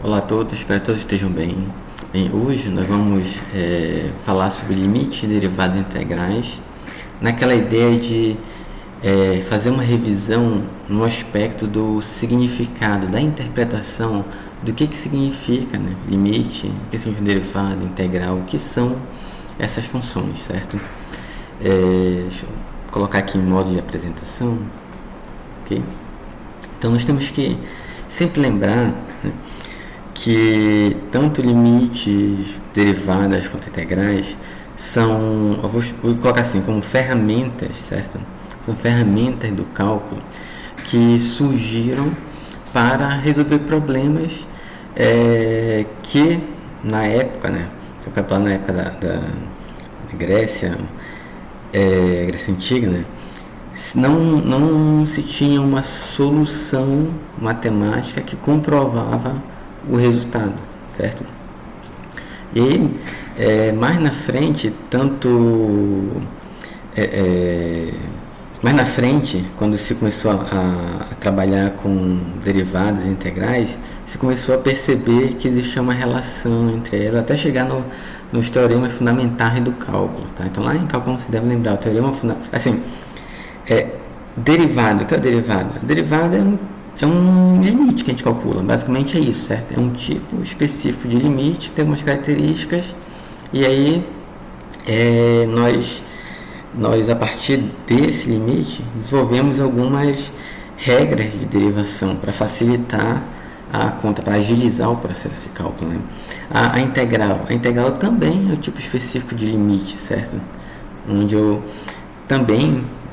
Olá a todos, espero que todos estejam bem. Hoje nós vamos falar sobre limite e derivadas integrais, naquela ideia de fazer uma revisão no aspecto do significado, da interpretação do que significa, né? Limite, o que significa derivada, integral, o que são essas funções, certo? Deixa eu colocar aqui em modo de apresentação, ok? Então nós temos que sempre lembrar, né, que tanto limites, derivadas quanto integrais são, vou colocar assim, como ferramentas, certo? São ferramentas do cálculo que surgiram para resolver problemas que na época, né, na época da Grécia, Grécia Antiga, né, não se tinha uma solução matemática que comprovava o resultado, certo? E mais na frente, mais na frente, quando se começou a trabalhar com derivadas integrais, se começou a perceber que existia uma relação entre elas, até chegar nos teoremas fundamentais do cálculo, tá? Então lá em cálculo você deve lembrar o teorema fundamental, assim, derivada. O que é a derivada? A derivada é um limite que a gente calcula, basicamente é isso, certo? É um tipo específico de limite que tem algumas características, e aí nós a partir desse limite desenvolvemos algumas regras de derivação para facilitar a conta, para agilizar o processo de cálculo, né? A integral também é um tipo específico de limite, certo? Onde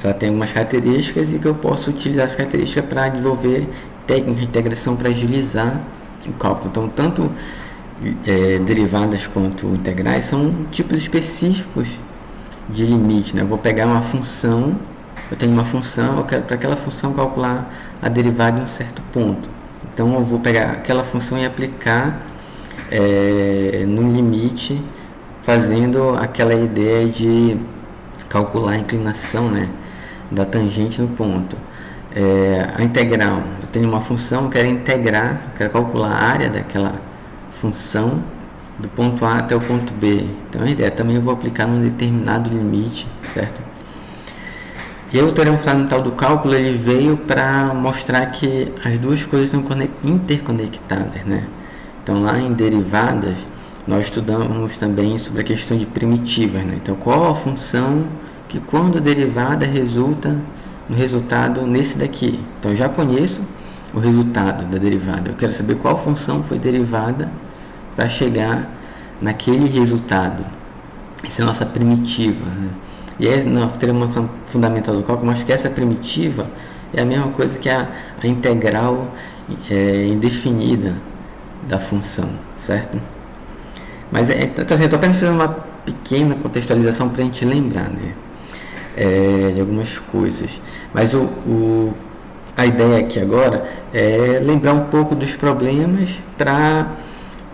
ela tem algumas características e que eu posso utilizar as características para desenvolver técnicas de integração para agilizar o cálculo. Então, tanto derivadas quanto integrais são tipos específicos de limite, né? Eu vou pegar uma função, eu tenho uma função, eu quero para aquela função calcular a derivada em um certo ponto. Então, eu vou pegar aquela função e aplicar no limite, fazendo aquela ideia de calcular a inclinação, né, da tangente no ponto. A integral, eu tenho uma função, eu quero calcular a área daquela função do ponto A até o ponto B. Então a ideia também eu vou aplicar num determinado limite, certo? E o teorema fundamental do cálculo ele veio para mostrar que as duas coisas estão interconectadas, né? Então lá em derivadas nós estudamos também sobre a questão de primitivas, né? Então qual a função que quando derivada resulta no resultado nesse daqui. Então eu já conheço o resultado da derivada, eu quero saber qual função foi derivada para chegar naquele resultado. Essa é a nossa primitiva, né? E nós teremos uma fundamental do cálculo, mas que essa primitiva é a mesma coisa que a integral indefinida da função, certo? Mas então, assim, eu estou apenas fazendo uma pequena contextualização para a gente lembrar, né, de algumas coisas. Mas a ideia aqui agora é lembrar um pouco dos problemas para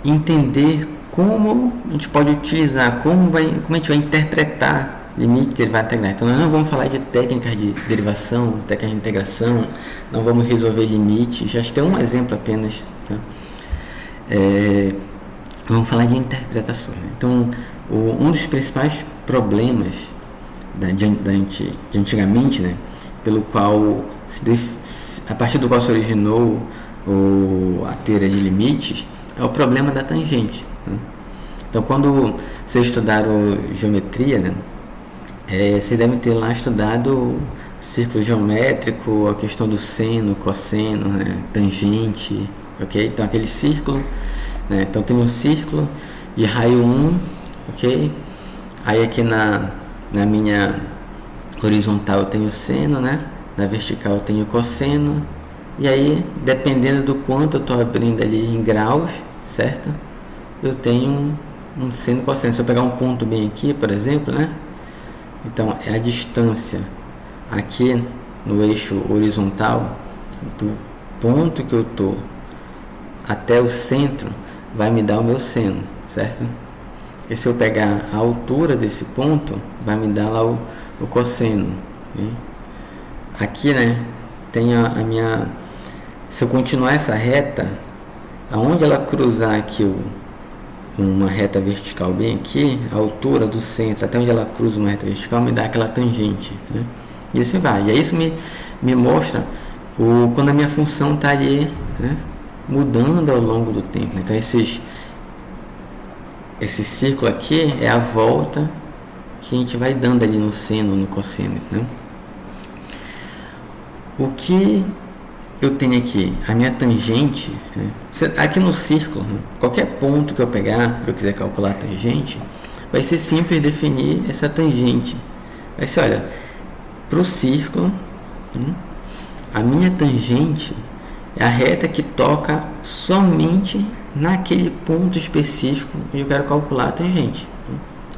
entender como a gente pode utilizar, como a gente vai interpretar limite, derivada, integral. Então nós não vamos falar de técnicas de derivação, técnicas de integração, não vamos resolver limites, já tem um exemplo apenas, tá? Vamos falar de interpretações. Então um dos principais problemas de antigamente, né, pelo qual a partir do qual se originou a teoria de limites, é o problema da tangente, né? Então quando vocês estudaram geometria, né, vocês devem ter lá estudado círculo geométrico, a questão do seno, cosseno, né, tangente, ok? Então aquele círculo, né, então tem um círculo de raio 1, ok? Aí aqui na minha horizontal eu tenho seno, né? Na vertical eu tenho cosseno. E aí, dependendo do quanto eu estou abrindo ali em graus, certo? Eu tenho um seno cosseno. Se eu pegar um ponto bem aqui, por exemplo, né? Então, é a distância aqui no eixo horizontal do ponto que eu estou até o centro vai me dar o meu seno, certo? E se eu pegar a altura desse ponto, vai me dar lá o cosseno, né? Aqui, né, tem a minha... Se eu continuar essa reta, aonde ela cruzar aqui uma reta vertical bem aqui, a altura do centro até onde ela cruza uma reta vertical me dá aquela tangente, né? E assim vai. E aí isso me mostra quando a minha função está ali, né, mudando ao longo do tempo. Então esse círculo aqui é a volta que a gente vai dando ali no seno, no cosseno, né? O que eu tenho aqui, a minha tangente, né? Aqui no círculo, né, qualquer ponto que eu pegar, que eu quiser calcular a tangente, vai ser simples definir essa tangente. Vai ser, olha, para o círculo, né, a minha tangente é a reta que toca somente naquele ponto específico que eu quero calcular a tangente.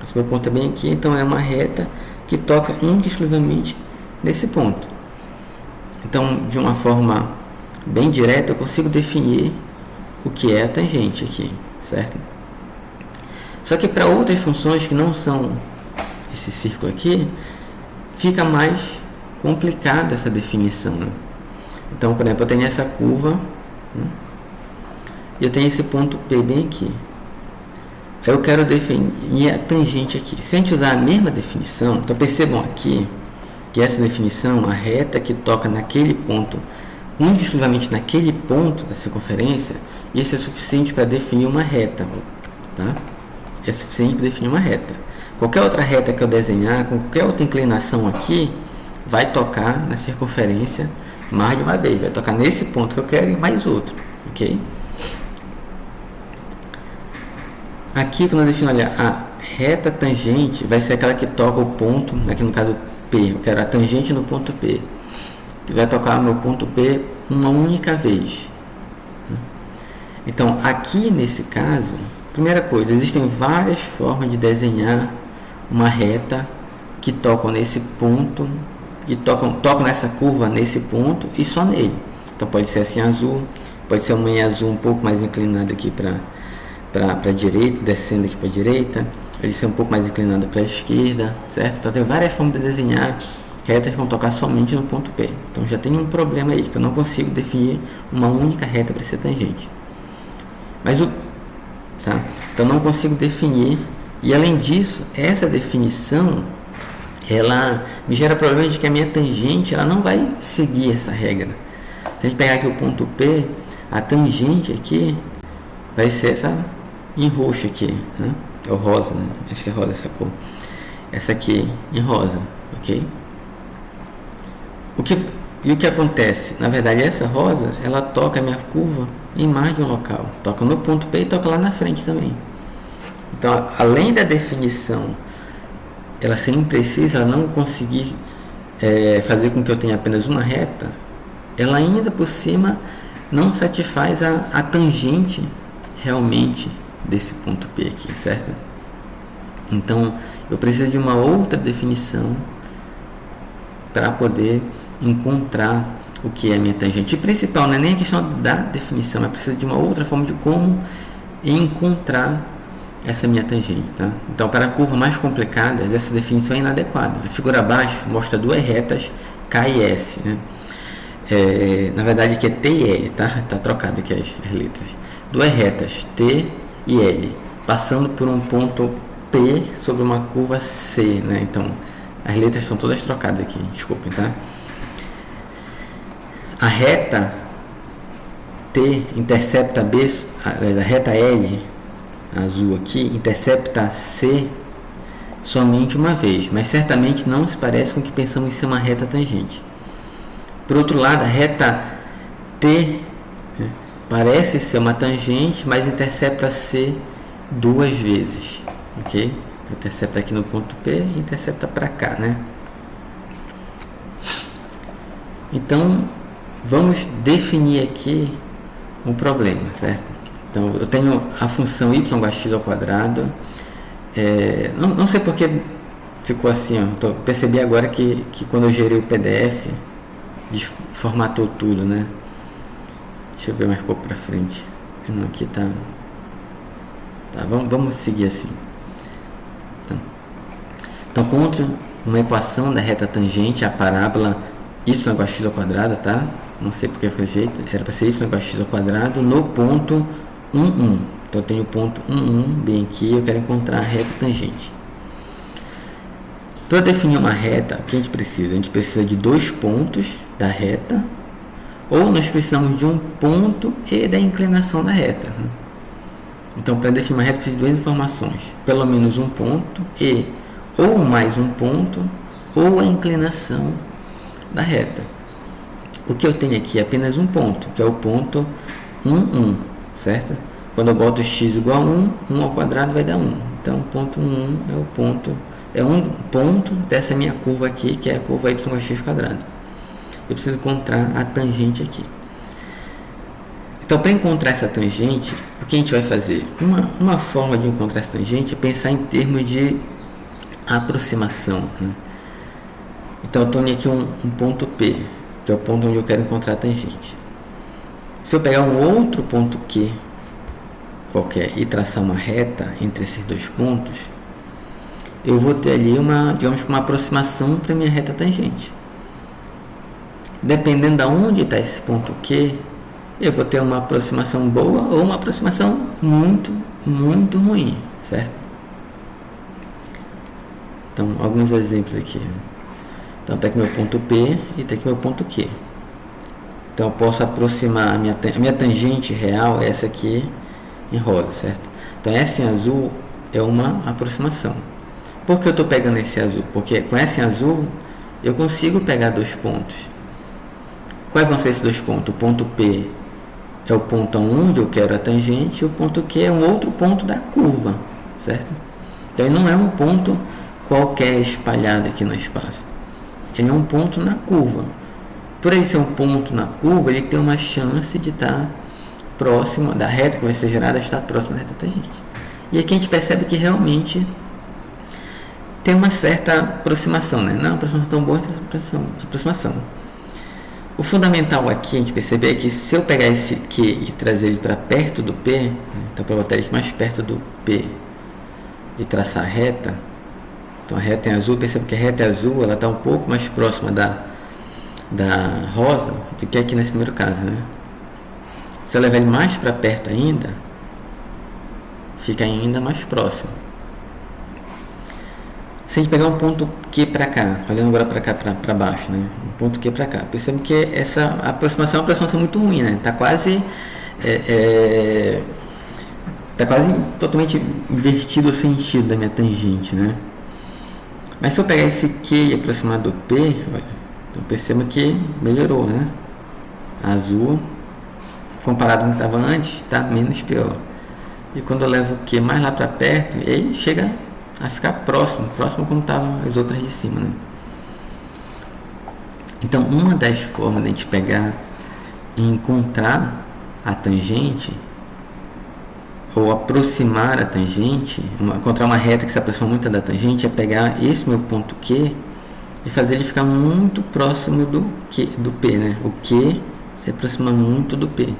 Esse meu ponto é bem aqui, então é uma reta que toca exclusivamente nesse ponto. Então, de uma forma bem direta, eu consigo definir o que é a tangente aqui, certo? Só que para outras funções que não são esse círculo aqui, fica mais complicada essa definição, né? Então, por exemplo, eu tenho essa curva, né, e eu tenho esse ponto P bem aqui. Aí eu quero definir a tangente aqui. Se a gente usar a mesma definição, então percebam aqui que essa definição, a reta que toca naquele ponto, exclusivamente naquele ponto da circunferência, isso é suficiente para definir uma reta, tá? É suficiente para definir uma reta. Qualquer outra reta que eu desenhar, com qualquer outra inclinação aqui, vai tocar na circunferência mais de uma vez, vai tocar nesse ponto que eu quero e mais outro, ok? Aqui, quando eu defino, olha, a reta tangente vai ser aquela que toca o ponto, aqui no caso P, eu quero a tangente no ponto P, que vai tocar o meu ponto P uma única vez. Então, aqui nesse caso, primeira coisa, existem várias formas de desenhar uma reta que tocam nesse ponto e tocam nessa curva nesse ponto e só nele. Então, pode ser assim azul, pode ser uma em azul um pouco mais inclinada aqui para a direita, descendo aqui para a direita, ele ser um pouco mais inclinado para a esquerda, certo? Então tem várias formas de desenhar retas que vão tocar somente no ponto P. Então já tem um problema aí, que eu não consigo definir uma única reta para ser tangente. Mas tá? Então não consigo definir, e além disso, essa definição, ela me gera problema de que a minha tangente, ela não vai seguir essa regra. Se a gente pegar aqui o ponto P, a tangente aqui vai ser essa em roxo aqui, né? É o rosa, né? Acho que é rosa essa cor. Essa aqui em rosa, ok? O que acontece? Na verdade, essa rosa, ela toca a minha curva em mais de um local. Toca no ponto P e toca lá na frente também. Então, além da definição, ela ser imprecisa, ela não conseguir fazer com que eu tenha apenas uma reta, ela ainda por cima não satisfaz a tangente realmente desse ponto P aqui, certo? Então, eu preciso de uma outra definição para poder encontrar o que é a minha tangente. E principal, não é nem a questão da definição, mas preciso de uma outra forma de como encontrar essa minha tangente, tá? Então, para curvas mais complicadas, essa definição é inadequada. A figura abaixo mostra duas retas K e S, né? Na verdade, aqui é T e L, tá? Tá trocado aqui as letras. Duas retas T e L, passando por um ponto P sobre uma curva C, né? Então, as letras estão todas trocadas aqui, desculpem, tá? A reta T intercepta B, a reta L, azul aqui, intercepta C somente uma vez, mas certamente não se parece com o que pensamos em ser uma reta tangente. Por outro lado, a reta T, né, parece ser uma tangente, mas intercepta C duas vezes, ok? Então, intercepta aqui no ponto P e intercepta para cá, né? Então, vamos definir aqui um problema, certo? Então, eu tenho a função y igual a x ao quadrado. Não sei porque ficou assim, ó. Percebi agora que quando eu gerei o PDF, formatou tudo, né? Deixa eu ver mais um pouco para frente. Aqui tá, vamos seguir assim. Então, contra uma equação da reta tangente, a parábola y igual a x ao quadrado, tá? não sei porque foi jeito, era para ser y igual a x ao quadrado no ponto 1, 1. Então eu tenho o ponto 1, 1 bem aqui, eu quero encontrar a reta tangente. Para definir uma reta, o que a gente precisa? A gente precisa de dois pontos da reta, ou nós precisamos de um ponto e da inclinação da reta. Então, para definir uma reta, precisa de duas informações. Pelo menos um ponto e ou mais um ponto, ou a inclinação da reta. O que eu tenho aqui é apenas um ponto, que é o ponto 1, 1, certo? Quando eu boto x igual a 1, 1 ao quadrado vai dar 1. Então, o ponto 1, 1 é o ponto... é um ponto dessa minha curva aqui, que é a curva y igual a x quadrado. Eu preciso encontrar a tangente aqui. Então, para encontrar essa tangente, o que a gente vai fazer? Uma forma de encontrar essa tangente é pensar em termos de aproximação, né? Então, eu tenho aqui um ponto P, que é o ponto onde eu quero encontrar a tangente. Se eu pegar um outro ponto Q qualquer e traçar uma reta entre esses dois pontos, eu vou ter ali uma aproximação para a minha reta tangente. Dependendo de onde está esse ponto Q, eu vou ter uma aproximação boa ou uma aproximação muito, muito ruim, certo? Então, alguns exemplos aqui. Então, está aqui meu ponto P e está aqui meu ponto Q. Então, eu posso aproximar a minha tangente real, essa aqui em rosa, certo? Então, essa em azul é uma aproximação. Por que eu estou pegando esse azul? Porque com esse azul eu consigo pegar dois pontos. Quais vão ser esses dois pontos? O ponto P é o ponto onde eu quero a tangente e o ponto Q é um outro ponto da curva, certo? Então ele não é um ponto qualquer espalhado aqui no espaço. Ele é um ponto na curva. Por ele ser um ponto na curva, ele tem uma chance de estar próximo da reta que vai ser gerada, estar próximo da reta tangente. E aqui a gente percebe que realmente tem uma certa aproximação, né? Não é uma aproximação tão boa, aproximação. O fundamental aqui a gente perceber é que se eu pegar esse Q e trazer ele para perto do P, então para botar ele aqui mais perto do P e traçar a reta, então a reta em azul, perceba que a reta azul ela está um pouco mais próxima da rosa do que aqui nesse primeiro caso, né? Se eu levar ele mais para perto ainda, fica ainda mais próximo. Se a gente pegar um ponto Q para cá, olhando agora para cá, para baixo, né? Um ponto Q para cá, percebe que essa aproximação é uma aproximação muito ruim, né? Está quase totalmente invertido o sentido da minha tangente, né? Mas se eu pegar esse Q e aproximar do P, olha, então perceba que melhorou, né? Azul, comparado com o que estava antes, está menos pior. E quando eu levo o Q mais lá para perto, ele chega a ficar próximo como estavam as outras de cima, né? Então, uma das formas de a gente pegar e encontrar a tangente ou aproximar a tangente, encontrar uma reta que se aproxima muito da tangente, é pegar esse meu ponto Q e fazer ele ficar muito próximo do P, né? O Q se aproxima muito do P.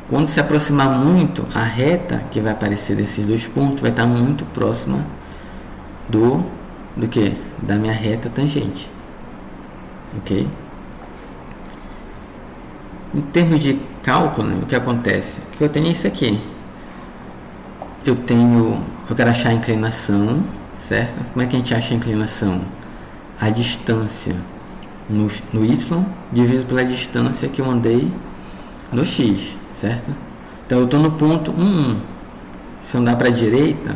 Quando se aproximar muito, a reta que vai aparecer desses dois pontos vai estar muito próxima do que? Da minha reta tangente. Ok? Em termos de cálculo, né, o que acontece? Que eu tenho isso aqui. Eu quero achar a inclinação, certo? Como é que a gente acha a inclinação? A distância no y dividido pela distância que eu andei no x, certo? Então eu estou no ponto 1, 1. Se eu andar para a direita,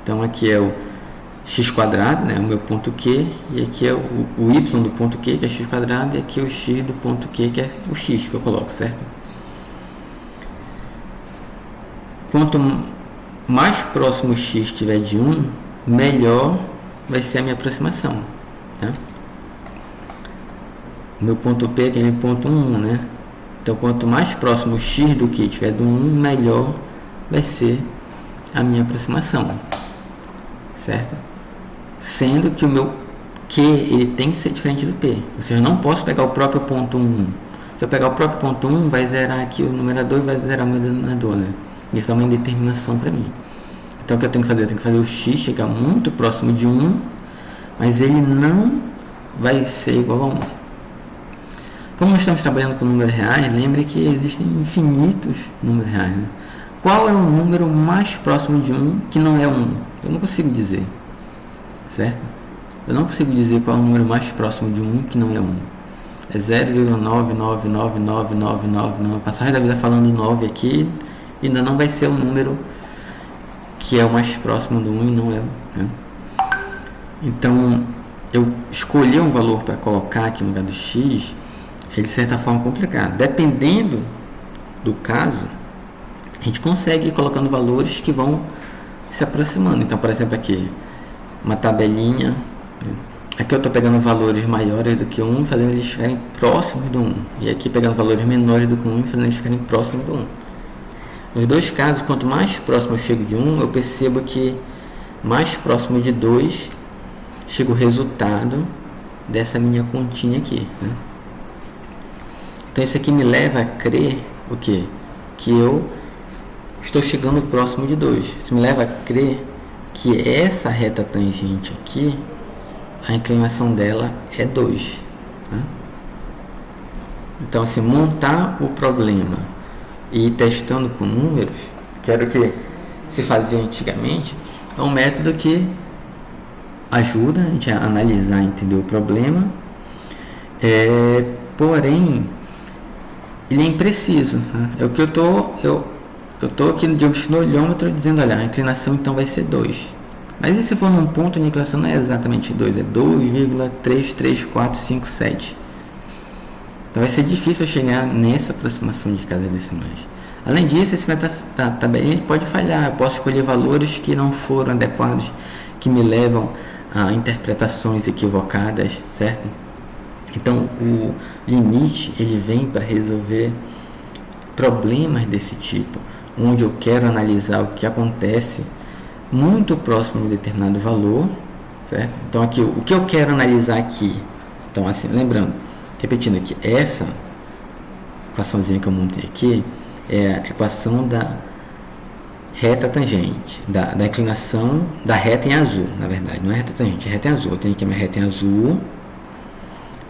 então aqui é o x quadrado, né, o meu ponto Q, e aqui é o y do ponto Q, que é x quadrado, e aqui é o x do ponto Q, que é o x que eu coloco, certo? Quanto mais próximo o x estiver de 1, melhor vai ser a minha aproximação, tá? O meu ponto P é aquele ponto 1, né? Então, quanto mais próximo o x do que estiver do 1, melhor vai ser a minha aproximação, certo? Sendo que o meu Q ele tem que ser diferente do P. Ou seja, eu não posso pegar o próprio ponto 1. Se eu pegar o próprio ponto 1, vai zerar aqui o numerador e vai zerar o meu denominador, né? Isso é uma indeterminação para mim. Então, o que eu tenho que fazer? Eu tenho que fazer o x chegar muito próximo de 1, mas ele não vai ser igual a 1. Como nós estamos trabalhando com números reais, lembre que existem infinitos números reais. Né? Qual é o número mais próximo de 1 que não é 1? Eu não consigo dizer, certo? Eu não consigo dizer qual é o número mais próximo de 1 que não é 1. É 0,9999999. Passar o resto da vida falando 9 aqui, ainda não vai ser o número que é o mais próximo do 1 e não é 1. Né? Então, eu escolher um valor para colocar aqui no lugar do x, ele de certa forma complicado. Dependendo do caso, a gente consegue ir colocando valores que vão se aproximando. Então, por exemplo, aqui, uma tabelinha. Aqui eu estou pegando valores maiores do que 1, fazendo eles ficarem próximos do 1. E aqui pegando valores menores do que 1, fazendo eles ficarem próximos do 1. Nos dois casos, quanto mais próximo eu chego de 1, eu percebo que mais próximo de 2 chega o resultado dessa minha continha aqui. Né? Então isso aqui me leva a crer o quê? Que eu estou chegando próximo de 2. Isso me leva a crer que essa reta tangente aqui, a inclinação dela é 2. Tá? Então, assim, montar o problema e ir testando com números, que era o que se fazia antigamente, é um método que ajuda a gente a analisar, entender o problema, porém, ele é impreciso. Tá? É o que eu estou aqui de olhômetro dizendo, olha, a inclinação então vai ser 2. Mas e se for num ponto, a inclinação não é exatamente 2, é 2,33457. Então vai ser difícil eu chegar nessa aproximação de casas decimais. Além disso, esse tabelinha pode falhar. Eu posso escolher valores que não foram adequados, que me levam a interpretações equivocadas, certo? Então, o limite ele vem para resolver problemas desse tipo, onde eu quero analisar o que acontece muito próximo de determinado valor, certo? Então, aqui, o que eu quero analisar aqui, então, assim, lembrando, repetindo aqui, essa equaçãozinha que eu montei aqui é a equação da reta tangente, da inclinação da reta em azul, na verdade, não é reta tangente, é reta em azul. Eu tenho aqui a minha reta em azul,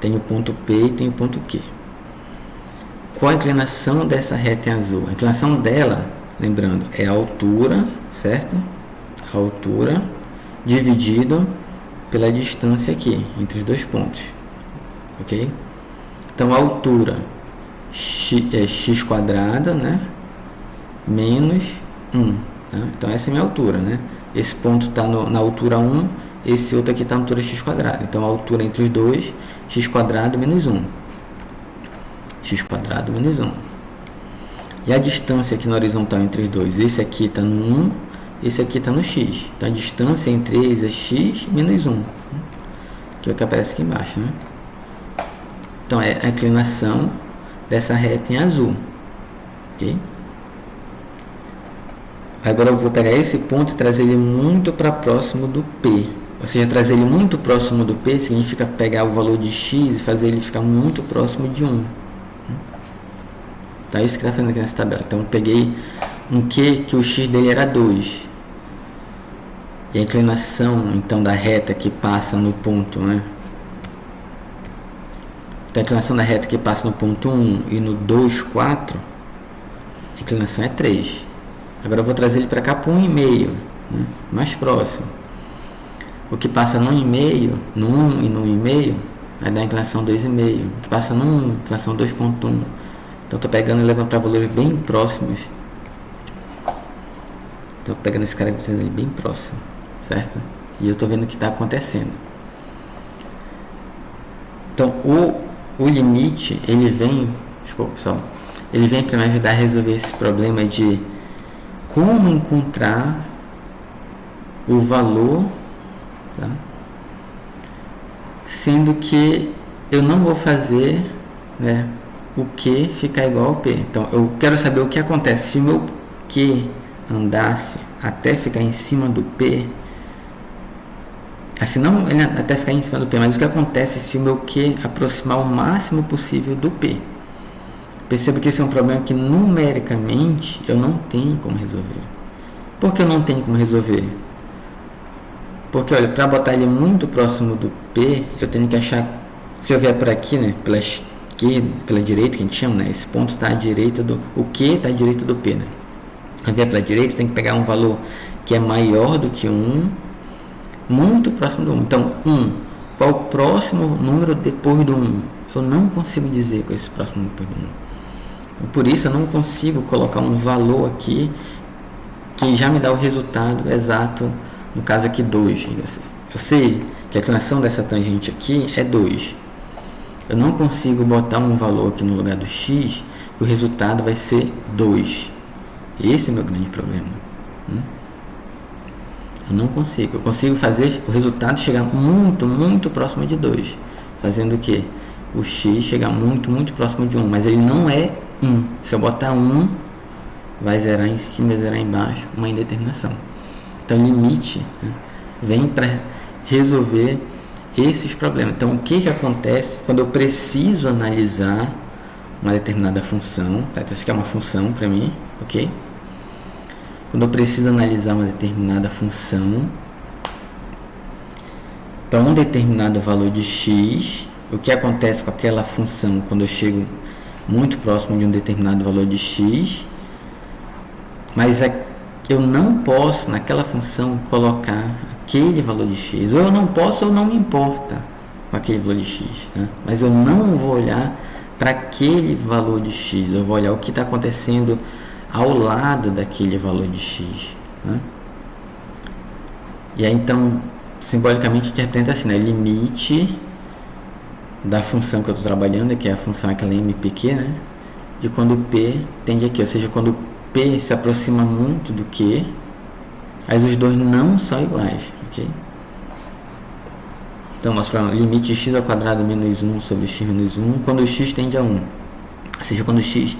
tenho o ponto P e tenho o ponto Q. Qual a inclinação dessa reta em azul? A inclinação dela, lembrando, é a altura, certo? A altura dividido pela distância aqui, entre os dois pontos, ok? Então, a altura é x quadrada, né? Menos 1. Tá? Então, essa é a minha altura, né? Esse ponto está na altura 1, esse outro aqui está na altura x quadrada. Então, a altura entre os dois, x quadrado menos 1. X quadrado menos 1. E a distância aqui na horizontal entre os dois, esse aqui está no 1, esse aqui está no x. Então, a distância entre eles é x menos 1. Que é o que aparece aqui embaixo, né? Então, é a inclinação dessa reta em azul. Ok? Agora eu vou pegar esse ponto e trazer ele muito para próximo do P. Ou seja, trazer ele muito próximo do P significa pegar o valor de x e fazer ele ficar muito próximo de 1. Tá, isso que está fazendo aqui nessa tabela. Então, eu peguei um Q que o x dele era 2. E a inclinação, então, da reta que passa no ponto, né? Então, a inclinação da reta que passa no ponto 1 e no 2, 4, a inclinação é 3. Agora eu vou trazer ele para cá para 1,5, né? Mais próximo. O que passa no 1,5, no 1 e no 1,5, vai dar a inclinação 2,5. O que passa no 1, inclinação 2,1. Então, estou pegando e levando para valores bem próximos. Estou pegando esse cara e dizendo ele bem próximo, certo? E eu estou vendo o que está acontecendo. Então, o limite, ele vem... Desculpa, pessoal. Ele vem para me ajudar a resolver esse problema de como encontrar o valor, tá? Sendo que eu não vou fazer, né, o Q ficar igual ao P. Então, eu quero saber o que acontece se o meu Q andasse até ficar em cima do P. Assim, não ele até ficar em cima do P, mas o que acontece se o meu Q aproximar o máximo possível do P. Perceba que esse é um problema que numericamente eu não tenho como resolver. Por que eu não tenho como resolver? Porque, olha, para botar ele muito próximo do P, eu tenho que achar, se eu vier por aqui, né, pela pela direita, que a gente chama, né? Esse ponto está à direita do... O Q está à direita do P, né? Ao invés pela direita, tem que pegar um valor que é maior do que 1, muito próximo do 1. Então, 1, qual o próximo número depois do 1? Eu não consigo dizer qual é esse próximo número depois do 1. Por isso, eu não consigo colocar um valor aqui que já me dá o resultado exato, no caso aqui 2. Eu sei que a inclinação dessa tangente aqui é 2. Eu não consigo botar um valor aqui no lugar do x e o resultado vai ser 2. Esse é o meu grande problema. Eu não consigo. Eu consigo fazer o resultado chegar muito, muito próximo de 2. Fazendo o quê? O x chegar muito, muito próximo de 1. Mas ele não é 1. Se eu botar 1, vai zerar em cima, vai zerar embaixo. Uma indeterminação. Então, limite, né, vem para resolver esses problemas. Então, o que acontece quando eu preciso analisar uma determinada função? Tá? Então, isso aqui é uma função para mim, ok? Quando eu preciso analisar uma determinada função para um determinado valor de x, o que acontece com aquela função quando eu chego muito próximo de um determinado valor de x, mas eu não posso naquela função colocar aquele valor de x, ou eu não posso ou não me importa com aquele valor de x, né? Mas eu não vou olhar para aquele valor de x, eu vou olhar o que está acontecendo ao lado daquele valor de x, né? E aí então, simbolicamente, a gente representa assim, né? Limite da função que eu estou trabalhando, que é a função aquela MPQ, né? De quando p tende aqui, ou seja, quando p se aproxima muito do q, mas os dois não são iguais, ok? Então, nosso problema, limite de x ao quadrado menos 1 sobre x menos 1, quando o x tende a 1. Ou seja, quando o x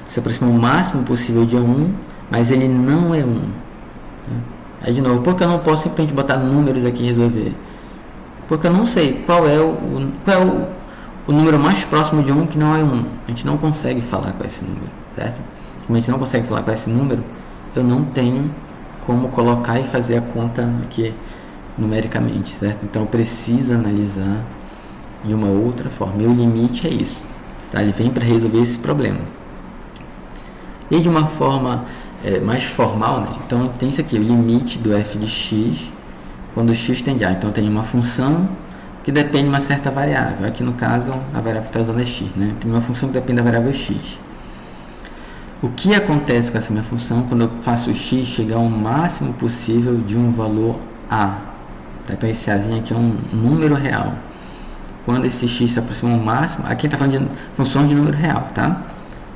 se aproxima o máximo possível de 1, mas ele não é 1. Tá? Aí, de novo, por que eu não posso simplesmente botar números aqui e resolver? Porque eu não sei qual é o número mais próximo de 1 que não é 1. A gente não consegue falar com esse número, certo? Como a gente não consegue falar com esse número, eu não tenho como colocar e fazer a conta aqui numericamente, certo? Então eu preciso analisar de uma outra forma. E o limite é isso, tá? Ele vem para resolver esse problema. E de uma forma mais formal, né? Então tem isso aqui, o limite do f de x quando x tende a. Então eu tenho uma função que depende de uma certa variável. Aqui no caso a variável que está usando é x, né? Tem uma função que depende da variável x. O que acontece com essa minha função quando eu faço o x chegar ao máximo possível de um valor a? Tá? Então esse azinho aqui é um número real. Quando esse x se aproxima ao máximo, aqui está falando de função de número real, tá?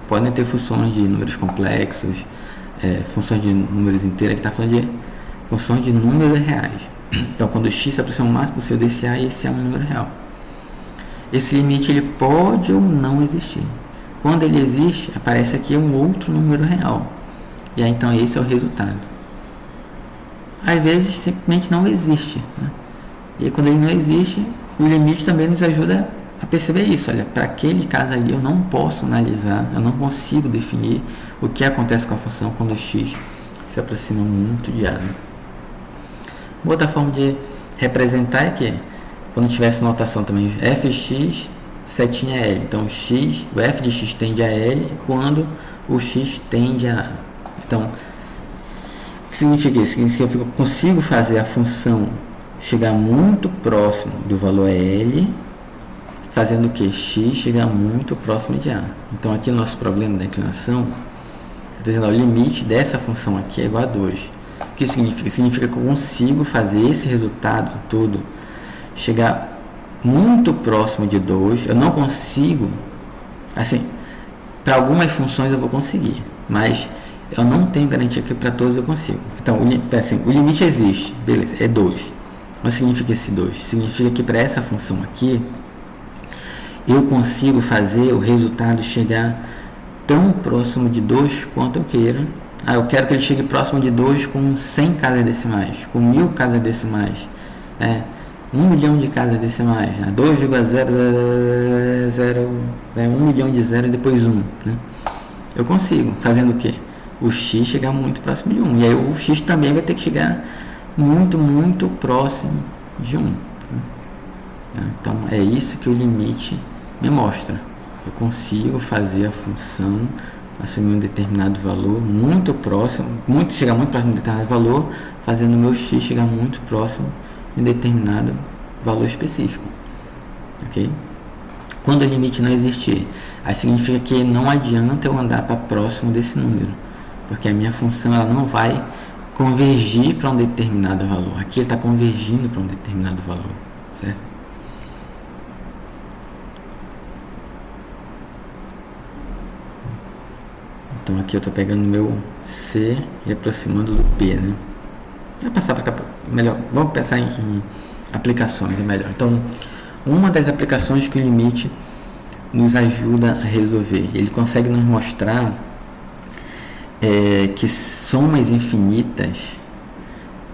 Podem ter funções de números complexos, funções de números inteiros, aqui está falando de funções de números reais. Então quando o x se aproxima ao máximo possível desse a, esse é um número real. Esse limite ele pode ou não existir. Quando ele existe, aparece aqui um outro número real. E aí, então, esse é o resultado. Às vezes, simplesmente não existe, né? E aí, quando ele não existe, o limite também nos ajuda a perceber isso. Olha, para aquele caso ali, eu não posso analisar, eu não consigo definir o que acontece com a função quando o x se aproxima muito de a. Outra forma de representar é que, quando tivesse notação também, fx setinha L. Então, o f de x tende a L quando o x tende a A. Então, o que significa isso? Significa que eu consigo fazer a função chegar muito próximo do valor L, fazendo o que? X chegar muito próximo de A. Então, aqui o nosso problema da inclinação, está dizendo, o limite dessa função aqui é igual a 2. O que significa? Significa que eu consigo fazer esse resultado todo chegar muito próximo de 2, eu não consigo, assim, para algumas funções eu vou conseguir, mas eu não tenho garantia que para todos eu consigo. Então, o limite existe, beleza, é 2. O que significa esse 2? Significa que para essa função aqui, eu consigo fazer o resultado chegar tão próximo de 2 quanto eu queira. Eu quero que ele chegue próximo de 2 com 100 casas decimais, com 1000 casas decimais, 1 milhão de casas decimais, 2,000, 1 milhão de 0 e depois 1. Né? Eu consigo, fazendo o quê? O x chegar muito próximo de 1. E aí o x também vai ter que chegar muito, muito próximo de 1. Né? Então é isso que o limite me mostra. eu consigo fazer a função assumir um determinado valor muito próximo, chegar muito próximo de um determinado valor, fazendo o meu x chegar muito próximo de um determinado valor específico, ok? Quando o limite não existir, aí significa que não adianta eu andar para próximo desse número, porque a minha função ela não vai convergir para um determinado valor. Aqui ele está convergindo para um determinado valor, certo? Então aqui eu estou pegando meu C e aproximando do P, né? Vou passar para cá, melhor. Vamos pensar em aplicações, é melhor. Então, uma das aplicações que o limite nos ajuda a resolver, ele consegue nos mostrar que somas infinitas,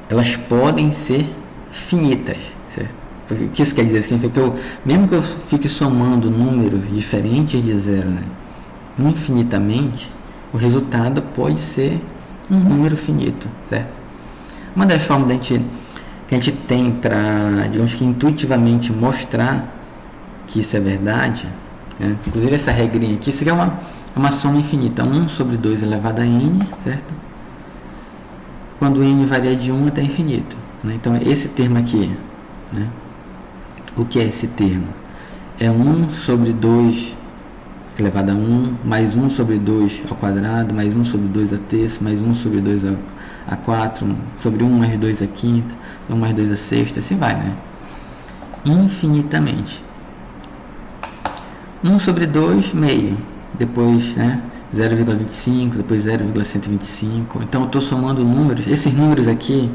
elas podem ser finitas, certo? O que isso quer dizer? Significa que mesmo que eu fique somando números diferentes de zero, né, infinitamente, o resultado pode ser um número finito, certo? Uma das formas que a gente tem para, digamos que intuitivamente mostrar que isso é verdade, né? Inclusive essa regrinha aqui, isso aqui é uma soma infinita, 1 sobre 2 elevado a n, certo? Quando n varia de 1 até infinito, né? Então esse termo aqui, né? O que é esse termo? É 1 sobre 2 elevado a 1, mais 1 sobre 2 ao quadrado, mais 1 sobre 2 a terça, mais 1 sobre 2 a 4, sobre 1 mais 2 a quinta, 1 mais 2 a sexta, assim vai, né? Infinitamente. 1 sobre 2, meio. Depois, né? 0,25, depois 0,125. Então, eu estou somando números. Esses números aqui,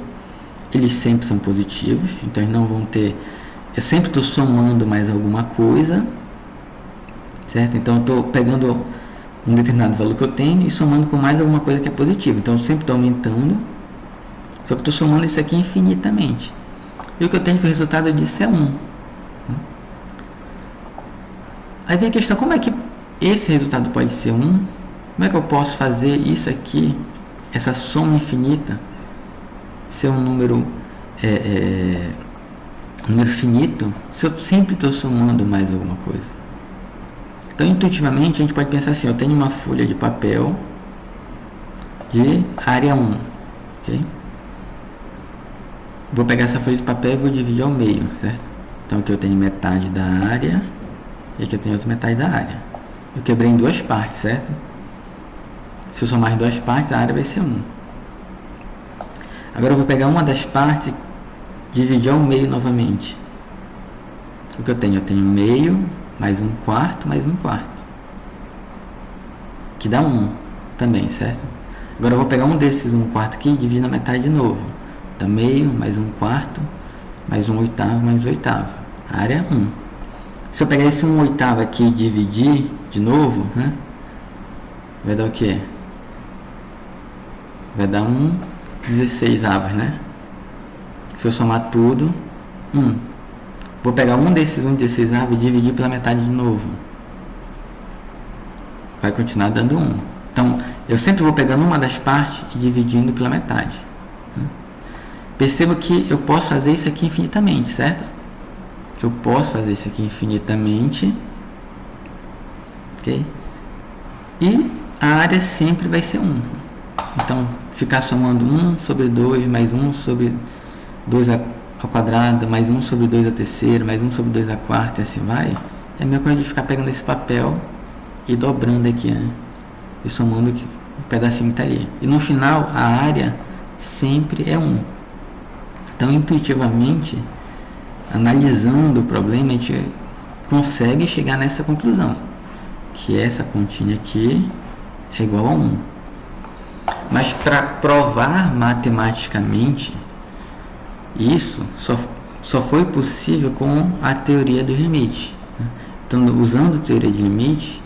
eles sempre são positivos. Então, eles não vão ter... Eu sempre estou somando mais alguma coisa. Certo? Então, eu estou pegando um determinado valor que eu tenho e somando com mais alguma coisa que é positiva. Então, eu sempre estou aumentando. Só que eu estou somando isso aqui infinitamente. E o que eu tenho que o resultado disso é 1. Aí vem a questão, como é que esse resultado pode ser 1? Como é que eu posso fazer isso aqui, essa soma infinita, ser um número, número finito, se eu sempre estou somando mais alguma coisa? Então, intuitivamente, a gente pode pensar assim, eu tenho uma folha de papel de área 1, ok? Vou pegar essa folha de papel e vou dividir ao meio, certo? Então, aqui eu tenho metade da área e aqui eu tenho outra metade da área. Eu quebrei em duas partes, certo? Se eu somar as duas partes, a área vai ser 1. Agora eu vou pegar uma das partes e dividir ao meio novamente. O que eu tenho? Eu tenho meio mais 1/4 mais 1/4. Que dá 1 também, certo? Agora eu vou pegar um desses 1/4 aqui e dividir na metade de novo. Dá meio mais 1/4 mais 1/8 mais 1/8. A área 1. Se eu pegar esse 1/8 aqui e dividir de novo, né? Vai dar o quê? Vai dar 1/16, né? Se eu somar tudo, 1. Vou pegar um desses 1/16 e dividir pela metade de novo. Vai continuar dando 1. Então, eu sempre vou pegando uma das partes e dividindo pela metade. Perceba que eu posso fazer isso aqui infinitamente, certo? Eu posso fazer isso aqui infinitamente. Ok? E a área sempre vai ser 1. Então, ficar somando 1 sobre 2, mais 1 sobre 2 ao quadrado, mais 1 sobre 2 à terceira, mais 1 sobre 2 à quarta, e assim vai. É a mesma coisa de ficar pegando esse papel e dobrando aqui, né? E somando aqui, um pedacinho que está ali. E no final, a área sempre é 1. Então, intuitivamente, analisando o problema, a gente consegue chegar nessa conclusão, que essa continha aqui é igual a 1. Mas para provar matematicamente isso, só foi possível com a teoria dos limites. Então, usando a teoria de limite,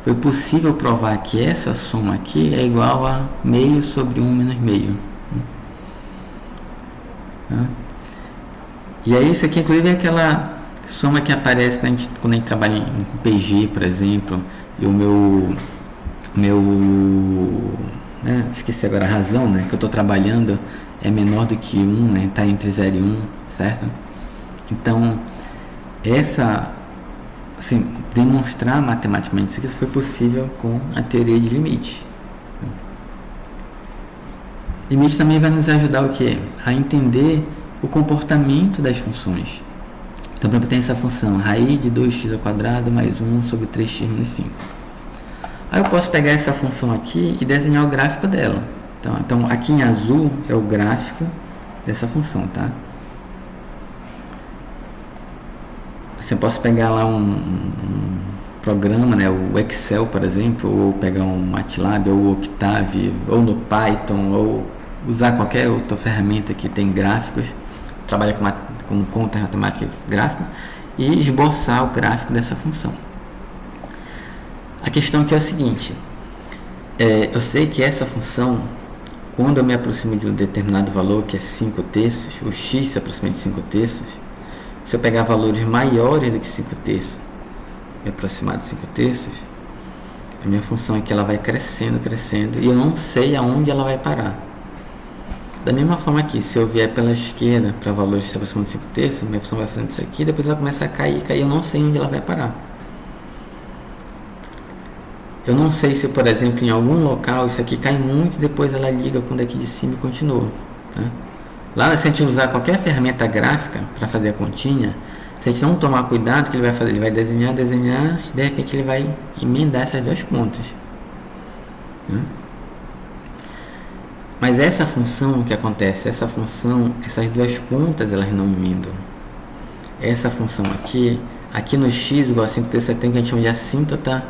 foi possível provar que essa soma aqui é igual a meio sobre 1 menos meio. E aí isso aqui, inclusive, é aquela soma que aparece quando a gente trabalha em PG, por exemplo, e o esqueci agora a razão, né, que eu estou trabalhando é menor do que 1, né, está entre 0 e 1, certo? Então, essa assim, demonstrar matematicamente isso aqui foi possível com a teoria de limite. Limite também vai nos ajudar o quê? A entender o comportamento das funções. Então, por exemplo, tem essa função, raiz de 2x² mais 1 sobre 3x menos 5. Aí eu posso pegar essa função aqui e desenhar o gráfico dela. Então aqui em azul é o gráfico dessa função, tá? Assim, eu posso pegar lá um programa, né, o Excel, por exemplo, ou pegar um MATLAB, ou o Octave, ou no Python, ou usar qualquer outra ferramenta que tem gráficos, trabalha com conta matemática gráfica, e esboçar o gráfico dessa função. A questão aqui é o seguinte, eu sei que essa função, quando eu me aproximo de um determinado valor, que é 5/3, o x se aproxima de 5/3, se eu pegar valores maiores do que 5/3, me aproximar de 5/3, a minha função aqui ela vai crescendo, crescendo, e eu não sei aonde ela vai parar. Da mesma forma aqui, se eu vier pela esquerda para valores que se aproximam de 5/3, minha função vai frente isso aqui, depois ela começa a cair, cair, eu não sei onde ela vai parar. Eu não sei se, por exemplo, em algum local isso aqui cai muito e depois ela liga com daqui de cima e continua. Né? Lá, se a gente usar qualquer ferramenta gráfica para fazer a continha, se a gente não tomar cuidado, o que ele vai fazer? Ele vai desenhar e de repente ele vai emendar essas duas pontas. Né? Mas essa função, o que acontece? Essa função, essas duas pontas, elas não emendam. Essa função aqui no x igual a 5/3, você tem o que a gente chama de assíntota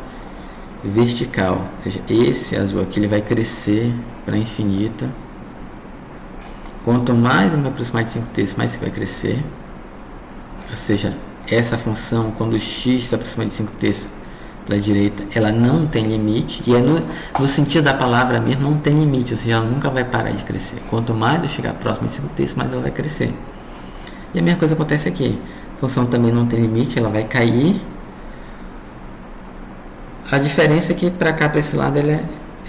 vertical. Ou seja, esse azul aqui ele vai crescer para infinito. Quanto mais eu me aproximar de 5/3, mais você vai crescer. Ou seja, essa função, quando o x se aproxima de 5/3 pela direita, ela não tem limite. E é no sentido da palavra mesmo, não tem limite. Ou seja, ela nunca vai parar de crescer. Quanto mais eu chegar próximo de 5/3, mais ela vai crescer. E a mesma coisa acontece aqui. A função também não tem limite, ela vai cair. A diferença é que para cá, para esse lado, ela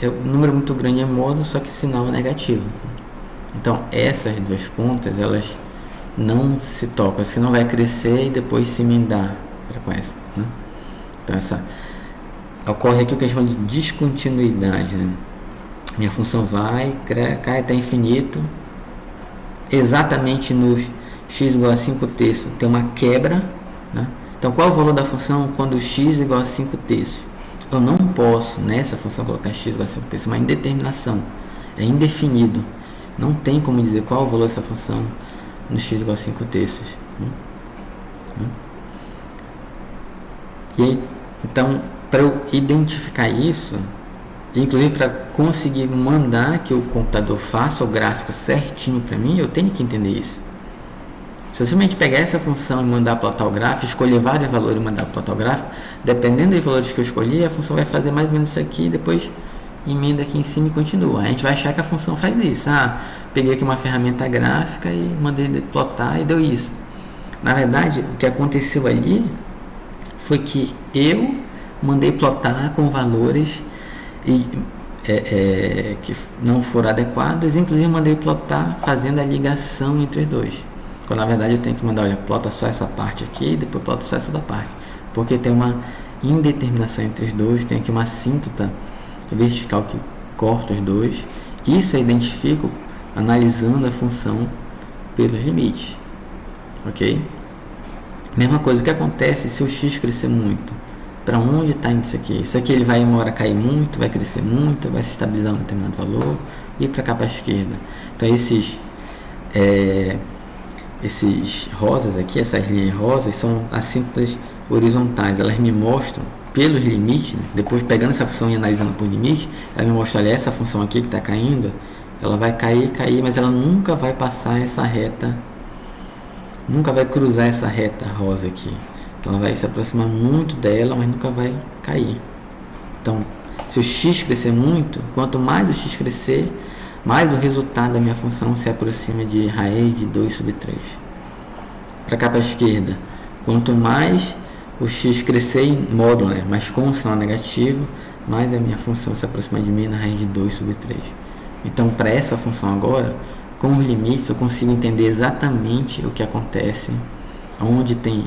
é um número muito grande em módulo, só que sinal é negativo. Então, essas duas pontas, elas não se tocam. Você não vai crescer e depois se emendar com essa. Né? Então, ocorre aqui o que a gente chama de descontinuidade. Né? Minha função vai, cai até infinito. Exatamente no x igual a 5/3 tem uma quebra. Né? Então, qual é o valor da função quando x é igual a 5/3? Eu não posso, nessa função, colocar x igual a 5/3, uma indeterminação. É indefinido. Não tem como dizer qual é o valor dessa função no x igual a 5/3. E aí, então, para eu identificar isso, inclusive para conseguir mandar que o computador faça o gráfico certinho para mim, eu tenho que entender isso. Se eu simplesmente pegar essa função e mandar plotar o gráfico, escolher vários valores e mandar plotar o gráfico, dependendo dos valores que eu escolhi, a função vai fazer mais ou menos isso aqui, e depois emenda aqui em cima e continua. A gente vai achar que a função faz isso. Peguei aqui uma ferramenta gráfica e mandei plotar e deu isso. Na verdade, o que aconteceu ali foi que eu mandei plotar com valores que não foram adequados, inclusive mandei plotar fazendo a ligação entre os dois. Quando na verdade eu tenho que mandar, olha, plota só essa parte aqui e depois plota só essa da parte. Porque tem uma indeterminação entre os dois, tem aqui uma assíntota vertical que corta os dois. Isso eu identifico analisando a função pelos limites. Ok? Mesma coisa, o que acontece se o x crescer muito? Para onde está indo isso aqui? Isso aqui ele vai uma hora cair muito, vai crescer muito, vai se estabilizar em um determinado valor e para cá para a esquerda. Então esses rosas aqui, essas linhas rosas, são assíntotas horizontais. Elas me mostram pelos limites, né? Depois pegando essa função e analisando por limite, ela me mostra, olha, essa função aqui que está caindo, ela vai cair, mas ela nunca vai passar essa reta, nunca vai cruzar essa reta rosa aqui. Então ela vai se aproximar muito dela, mas nunca vai cair. Então, se o x crescer muito, quanto mais o x crescer, mais o resultado da minha função se aproxima de raiz de 2/3. Para cá para a esquerda, quanto mais o x crescer em módulo, né, mas com sinal negativo, mais a minha função se aproxima de mim na raiz de 2/3. Então, para essa função agora, com os limites, eu consigo entender exatamente o que acontece, onde tem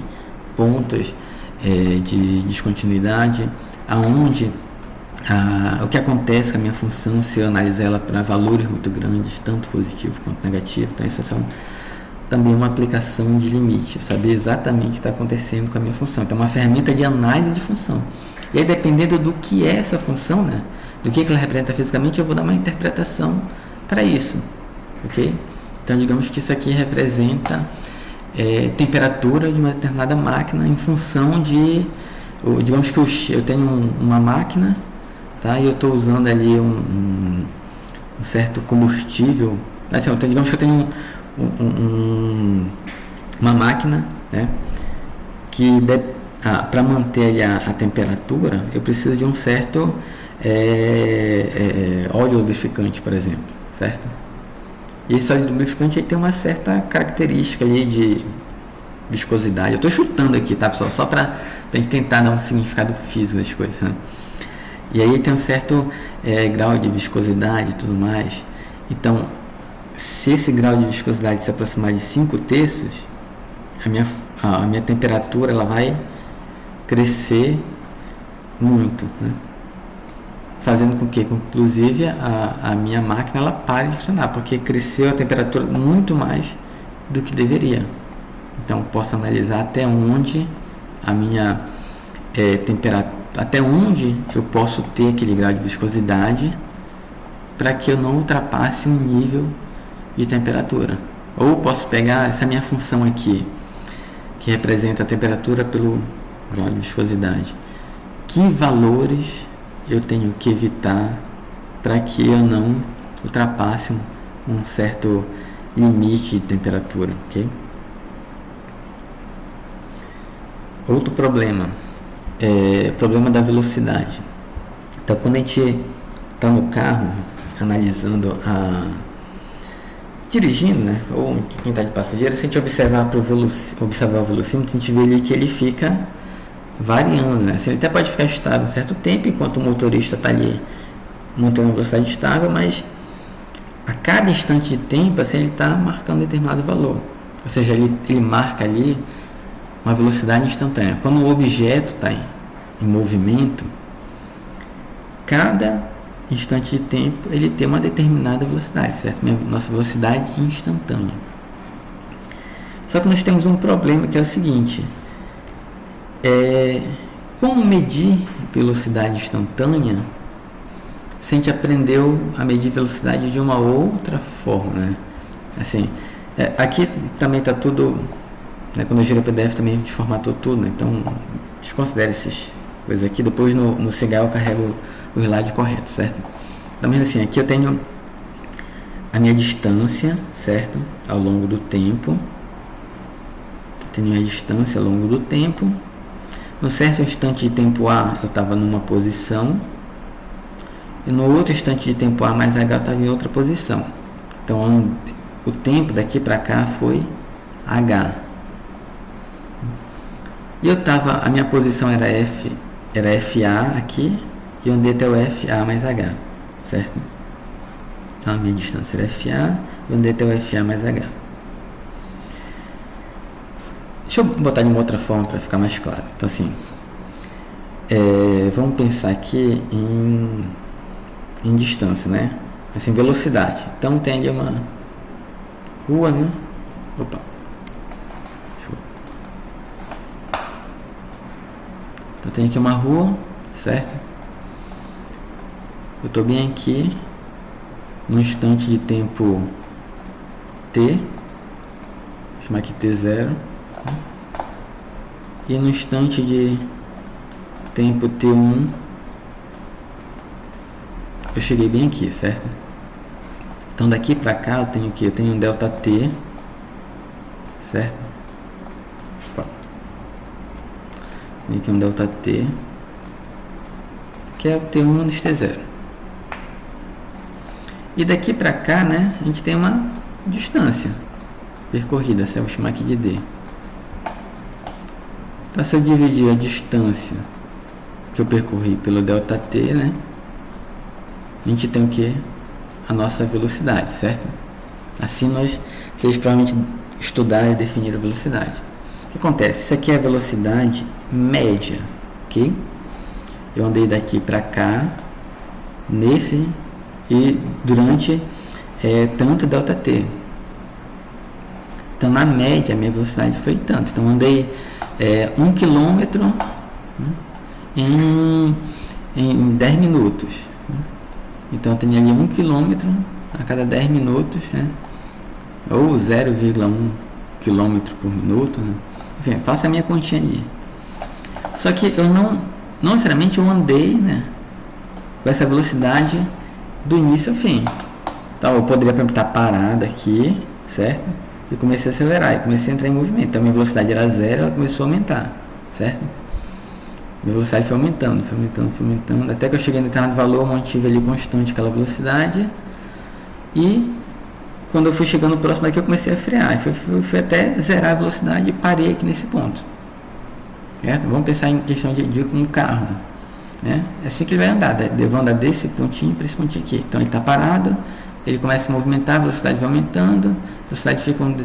pontos de descontinuidade, aonde o que acontece com a minha função se eu analisar ela para valores muito grandes, tanto positivo quanto negativo. Então essas são também uma aplicação de limite, saber exatamente o que está acontecendo com a minha função. Então, uma ferramenta de análise de função. E aí, dependendo do que é essa função, né, do que ela representa fisicamente, eu vou dar uma interpretação para isso, ok? Então, digamos que isso aqui representa temperatura de uma determinada máquina em função de, digamos que eu tenho uma máquina, tá? E eu estou usando ali um certo combustível. Assim, então, digamos que eu tenho uma máquina, né, que para manter ali a temperatura eu preciso de um certo óleo lubrificante, por exemplo, certo? E esse óleo lubrificante aí tem uma certa característica ali de viscosidade. Eu estou chutando aqui, tá, pessoal? Só para a gente tentar dar um significado físico das coisas, né? E aí tem um certo grau de viscosidade e tudo mais. Então, se esse grau de viscosidade se aproximar de 5/3, a minha temperatura ela vai crescer muito, né? Fazendo com que, inclusive, a minha máquina ela pare de funcionar, porque cresceu a temperatura muito mais do que deveria. Então, eu posso analisar até onde a minha temperatura, até onde eu posso ter aquele grau de viscosidade para que eu não ultrapasse um nível de temperatura. Ou posso pegar essa minha função aqui, que representa a temperatura pelo grau de viscosidade. Que valores eu tenho que evitar para que eu não ultrapasse um certo limite de temperatura, ok? Outro problema problema da velocidade. Então, quando a gente está no carro analisando dirigindo, né, ou quem está de passageiro, se a gente observar o velocímetro, a gente vê ali que ele fica variando, né? Assim, ele até pode ficar estável um certo tempo enquanto o motorista está ali mantendo uma velocidade estável, mas a cada instante de tempo, assim, ele está marcando um determinado valor. Ou seja, ele marca ali uma velocidade instantânea. Quando o objeto está em movimento, cada instante de tempo ele tem uma determinada velocidade, certo? Nossa velocidade instantânea. Só que nós temos um problema que é o seguinte: como medir velocidade instantânea se a gente aprendeu a medir velocidade de uma outra forma, né? Assim, aqui também está tudo, né, quando eu gerei o PDF também a gente formatou tudo, né? Então desconsidere essas coisas aqui. Depois no Cigar eu carrego o slide correto, certo? Também assim, aqui eu tenho a minha distância, certo? Ao longo do tempo. Tenho a minha distância ao longo do tempo. No certo instante de tempo A eu estava numa posição, e no outro instante de tempo A mais H eu estava em outra posição. Então o tempo daqui para cá foi H. E a minha posição era FA aqui, e eu andei até o FA mais H, certo? Então a minha distância era FA, e eu andei até o FA mais H. Deixa eu botar de uma outra forma para ficar mais claro. Então assim, vamos pensar aqui em distância, né? Assim, velocidade. Então tem ali uma rua, né? Opa. Eu tenho aqui uma rua, certo? Eu estou bem aqui no instante de tempo T, vou chamar aqui T0, e no instante de tempo T1 eu cheguei bem aqui, certo? Então daqui para cá eu tenho o que? Eu tenho um delta T, certo? Tenho aqui um delta T, que é o T1 menos T0. E daqui para cá, né, a gente tem uma distância percorrida, eu vou chamar aqui de D. Então, se eu dividir a distância que eu percorri pelo delta T, né, a gente tem o que? A nossa velocidade, certo? Assim vocês provavelmente estudaram e definiram a velocidade. que acontece? Isso aqui é a velocidade média, ok? Eu andei daqui para cá, nesse, e durante tanto ΔT. Então, na média, a minha velocidade foi tanto. Então, eu andei 1 km, né, em 10 minutos. Né? Então, eu tenho ali 1 km a cada 10 minutos, né? Ou 0,1 km por minuto. Né? Enfim, faço a minha continha ali. Só que eu não necessariamente eu andei, né, com essa velocidade do início ao fim. Então, eu poderia, por exemplo, estar parado aqui, certo? E comecei a acelerar, e comecei a entrar em movimento. Então, minha velocidade era 0, ela começou a aumentar, certo? Minha velocidade foi aumentando, até que eu cheguei no determinado valor, eu mantive ali constante aquela velocidade. E quando eu fui chegando próximo daqui, eu comecei a frear. Fui até zerar a velocidade e parei aqui nesse ponto. Certo? Vamos pensar em questão de um carro. Né? É assim que ele vai andar. Eu vou andar desse pontinho para esse pontinho aqui. Então ele está parado, ele começa a movimentar, a velocidade vai aumentando, a velocidade fica uma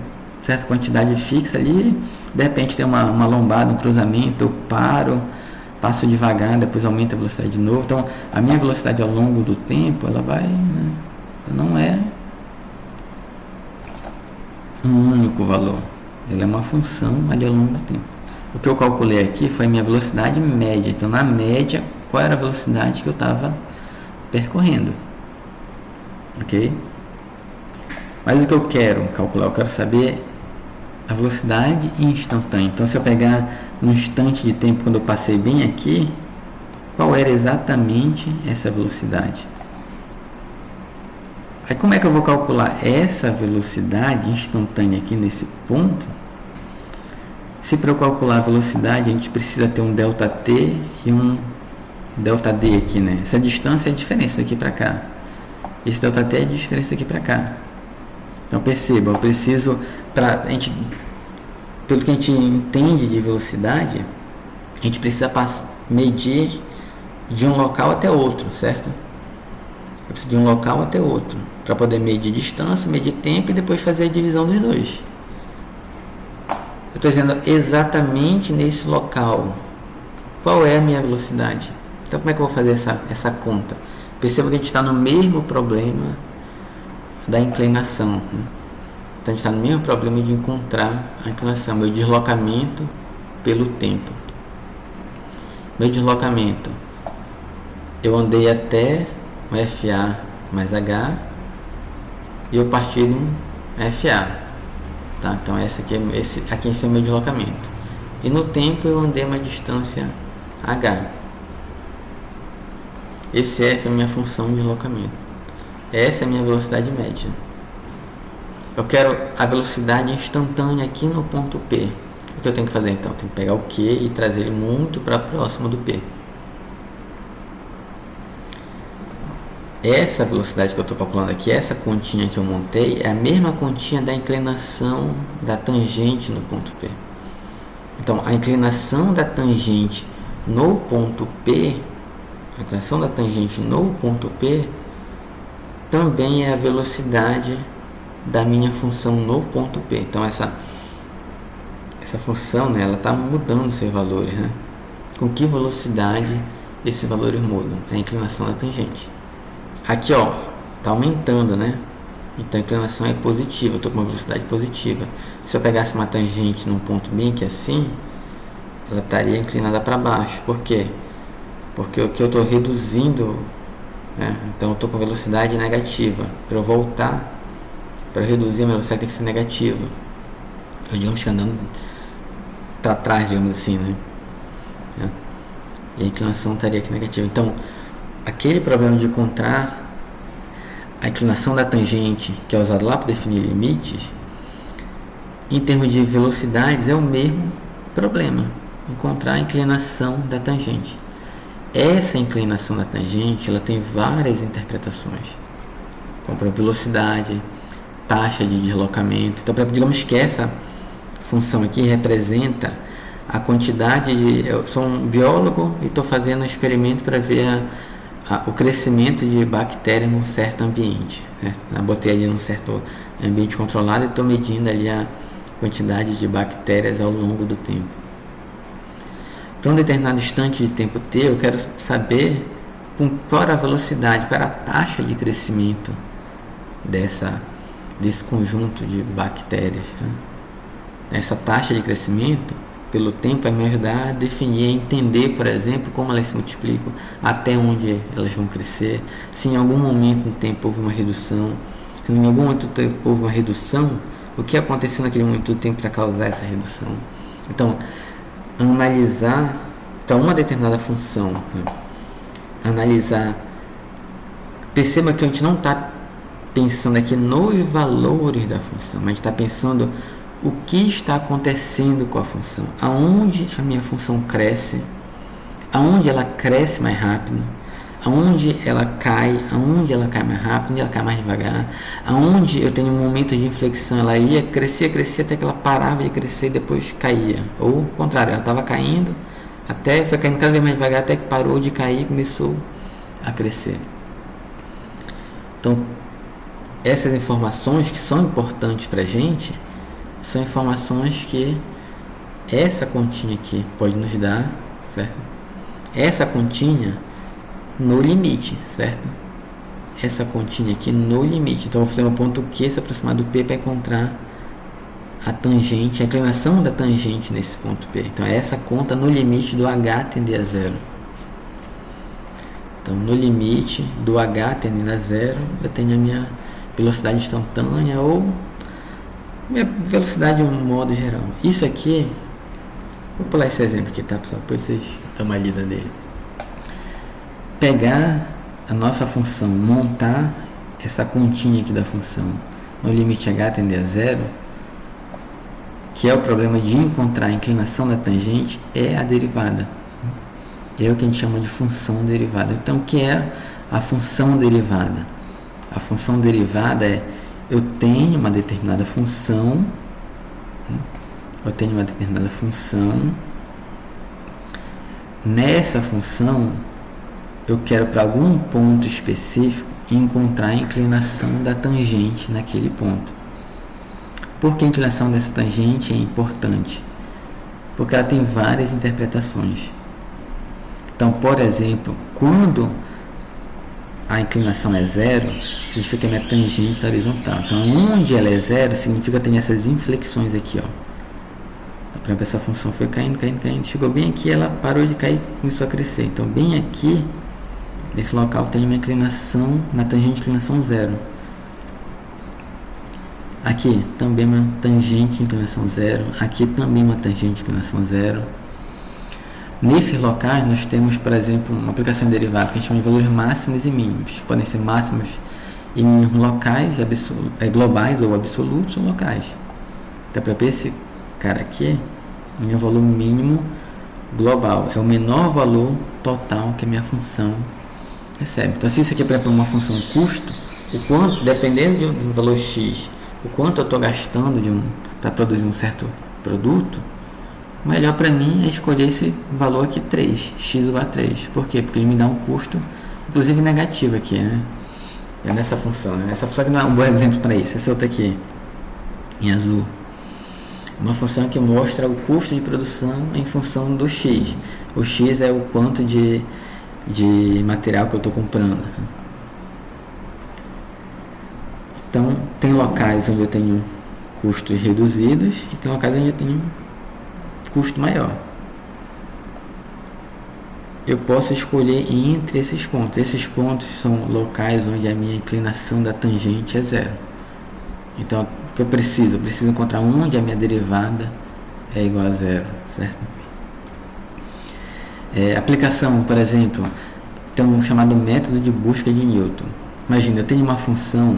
certa quantidade fixa ali. De repente tem uma lombada, um cruzamento, eu paro, passo devagar, depois aumenta a velocidade de novo. Então a minha velocidade ao longo do tempo, ela vai, né? Não é um único valor, ela é uma função ali ao longo do tempo. O que eu calculei aqui foi a minha velocidade média. Então, na média, qual era a velocidade que eu estava percorrendo? Ok? Mas o que eu quero calcular? Eu quero saber a velocidade instantânea. Então, se eu pegar um instante de tempo quando eu passei bem aqui, qual era exatamente essa velocidade? Aí, como é que eu vou calcular essa velocidade instantânea aqui nesse ponto? Se para eu calcular a velocidade, a gente precisa ter um ΔT e um ΔD aqui, né? Essa distância é a diferença daqui para cá. Esse ΔT é a diferença daqui para cá. Então, perceba, eu preciso, pelo que a gente entende de velocidade, a gente precisa medir de um local até outro, certo? Eu preciso de um local até outro, para poder medir distância, medir tempo e depois fazer a divisão dos dois. Eu estou dizendo exatamente nesse local qual é a minha velocidade. Então, como é que eu vou fazer essa conta? Perceba que a gente está no mesmo problema da inclinação. Né? Então, a gente está no mesmo problema de encontrar a inclinação, meu deslocamento pelo tempo. Meu deslocamento, eu andei até o FA mais H e eu parti no FA. Tá? Então esse aqui é o meu deslocamento. E no tempo eu andei uma distância H. Esse F é a minha função de deslocamento. Essa é a minha velocidade média. Eu quero a velocidade instantânea aqui no ponto P. O que eu tenho que fazer então? Eu tenho que pegar o Q e trazer ele muito para próximo do P. Essa velocidade que eu estou calculando aqui, essa continha que eu montei, é a mesma continha da inclinação da tangente no ponto P. Então, a inclinação da tangente no ponto P, a inclinação da tangente no ponto P, também é a velocidade da minha função no ponto P. Então, essa função, né, ela está mudando seus valores. Né? Com que velocidade esses valores mudam? É a inclinação da tangente. Aqui, ó, tá aumentando, né? Então a inclinação é positiva, eu tô com uma velocidade positiva. Se eu pegasse uma tangente num ponto bem que é assim, ela estaria inclinada para baixo. Por quê? Porque o que eu tô reduzindo, né? Então eu tô com velocidade negativa. Para eu voltar, para reduzir a minha velocidade tem que ser negativa. Eu, digamos que andando para trás, digamos assim, né? E a inclinação estaria aqui negativa. Então, aquele problema de encontrar a inclinação da tangente, que é usado lá para definir limites, em termos de velocidades, é o mesmo problema. Encontrar a inclinação da tangente. Essa inclinação da tangente, ela tem várias interpretações. Como para velocidade, taxa de deslocamento. Então, digamos que essa função aqui representa a quantidade de... Eu sou um biólogo e estou fazendo um experimento para ver o crescimento de bactérias num certo ambiente. Né? Eu botei ali num certo ambiente controlado e estou medindo ali quantidade de bactérias ao longo do tempo. Para um determinado instante de tempo t, eu quero saber qual era a velocidade, qual era a taxa de crescimento desse conjunto de bactérias. Né? Essa taxa de crescimento, pelo tempo, vai me ajudar a definir, a entender, por exemplo, como elas se multiplicam, até onde elas vão crescer, se em algum momento do tempo houve uma redução, se em algum momento do tempo houve uma redução, o que aconteceu naquele momento do tempo para causar essa redução. Então, analisar para uma determinada função, né? Analisar, perceba que a gente não está pensando aqui nos valores da função, mas está pensando o que está acontecendo com a função, aonde a minha função cresce, aonde ela cresce mais rápido, aonde ela cai mais rápido, onde ela cai mais devagar, aonde eu tenho um momento de inflexão, ela ia crescer até que ela parava de crescer e depois caía, ou o contrário, ela estava caindo, até foi caindo cada vez mais devagar, até que parou de cair e começou a crescer. Então, essas informações que são importantes para a gente, são informações que essa continha aqui pode nos dar, certo? Essa continha no limite, certo? Essa continha aqui no limite. Então, eu vou fazer um ponto Q se aproximar do P para encontrar a tangente, a inclinação da tangente nesse ponto P. Então, é essa conta no limite do H tender a zero. Então, no limite do H tendendo a zero, eu tenho a minha velocidade instantânea ou minha velocidade de um modo geral. Isso aqui, vou pular esse exemplo aqui, tá, pessoal? Depois vocês dão uma lida nele. Pegar a nossa função, montar essa continha aqui da função no limite H tender a zero, que é o problema de encontrar a inclinação da tangente, é a derivada. É o que a gente chama de função derivada. Então, o que é a função derivada? A função derivada é, eu tenho uma determinada função, nessa função, eu quero para algum ponto específico encontrar a inclinação da tangente naquele ponto. Por que a inclinação dessa tangente é importante? Porque ela tem várias interpretações. Então, por exemplo, quando a inclinação é zero, significa que a minha tangente está horizontal. Então, onde ela é zero, significa que eu tenho essas inflexões aqui, ó. Então, por exemplo, essa função foi caindo, chegou bem aqui, ela parou de cair e começou a crescer. Então, bem aqui, nesse local, tem uma inclinação, uma tangente de inclinação zero. Aqui também uma tangente de inclinação zero. Aqui também uma tangente de inclinação zero. Nesses locais nós temos, por exemplo, uma aplicação derivada que a gente chama de valores máximos e mínimos, que podem ser máximos e mínimos locais, globais ou absolutos ou locais. Então, para esse cara aqui, meu valor mínimo global é o menor valor total que a minha função recebe. Então, se isso aqui é para uma função custo, o quanto, dependendo do valor x, o quanto eu estou gastando para produzir um certo produto, o melhor para mim é escolher esse valor aqui 3, x igual a 3. Por quê? Porque ele me dá um custo, inclusive negativo aqui, né? É nessa função, né? Essa função aqui não é um bom exemplo para isso. Essa outra aqui, em azul. Uma função que mostra o custo de produção em função do x. O x é o quanto de material que eu estou comprando. Então, tem locais onde eu tenho custos reduzidos e tem locais onde eu tenho custo maior. Eu posso escolher entre esses pontos. Esses pontos são locais onde a minha inclinação da tangente é zero. Então, o que eu preciso? Eu preciso encontrar onde a minha derivada é igual a zero, certo? Aplicação, por exemplo, tem um chamado método de busca de Newton. Imagina, eu tenho uma função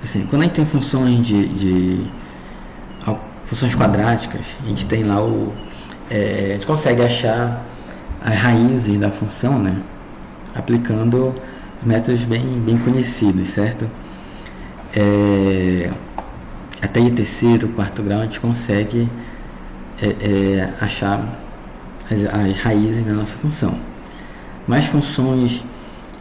assim, quando a gente tem funções funções quadráticas, a gente tem lá a gente consegue achar as raízes da função, né? Aplicando métodos bem conhecidos, certo? Até de terceiro, quarto grau, a gente consegue achar as raízes da nossa função. Mas funções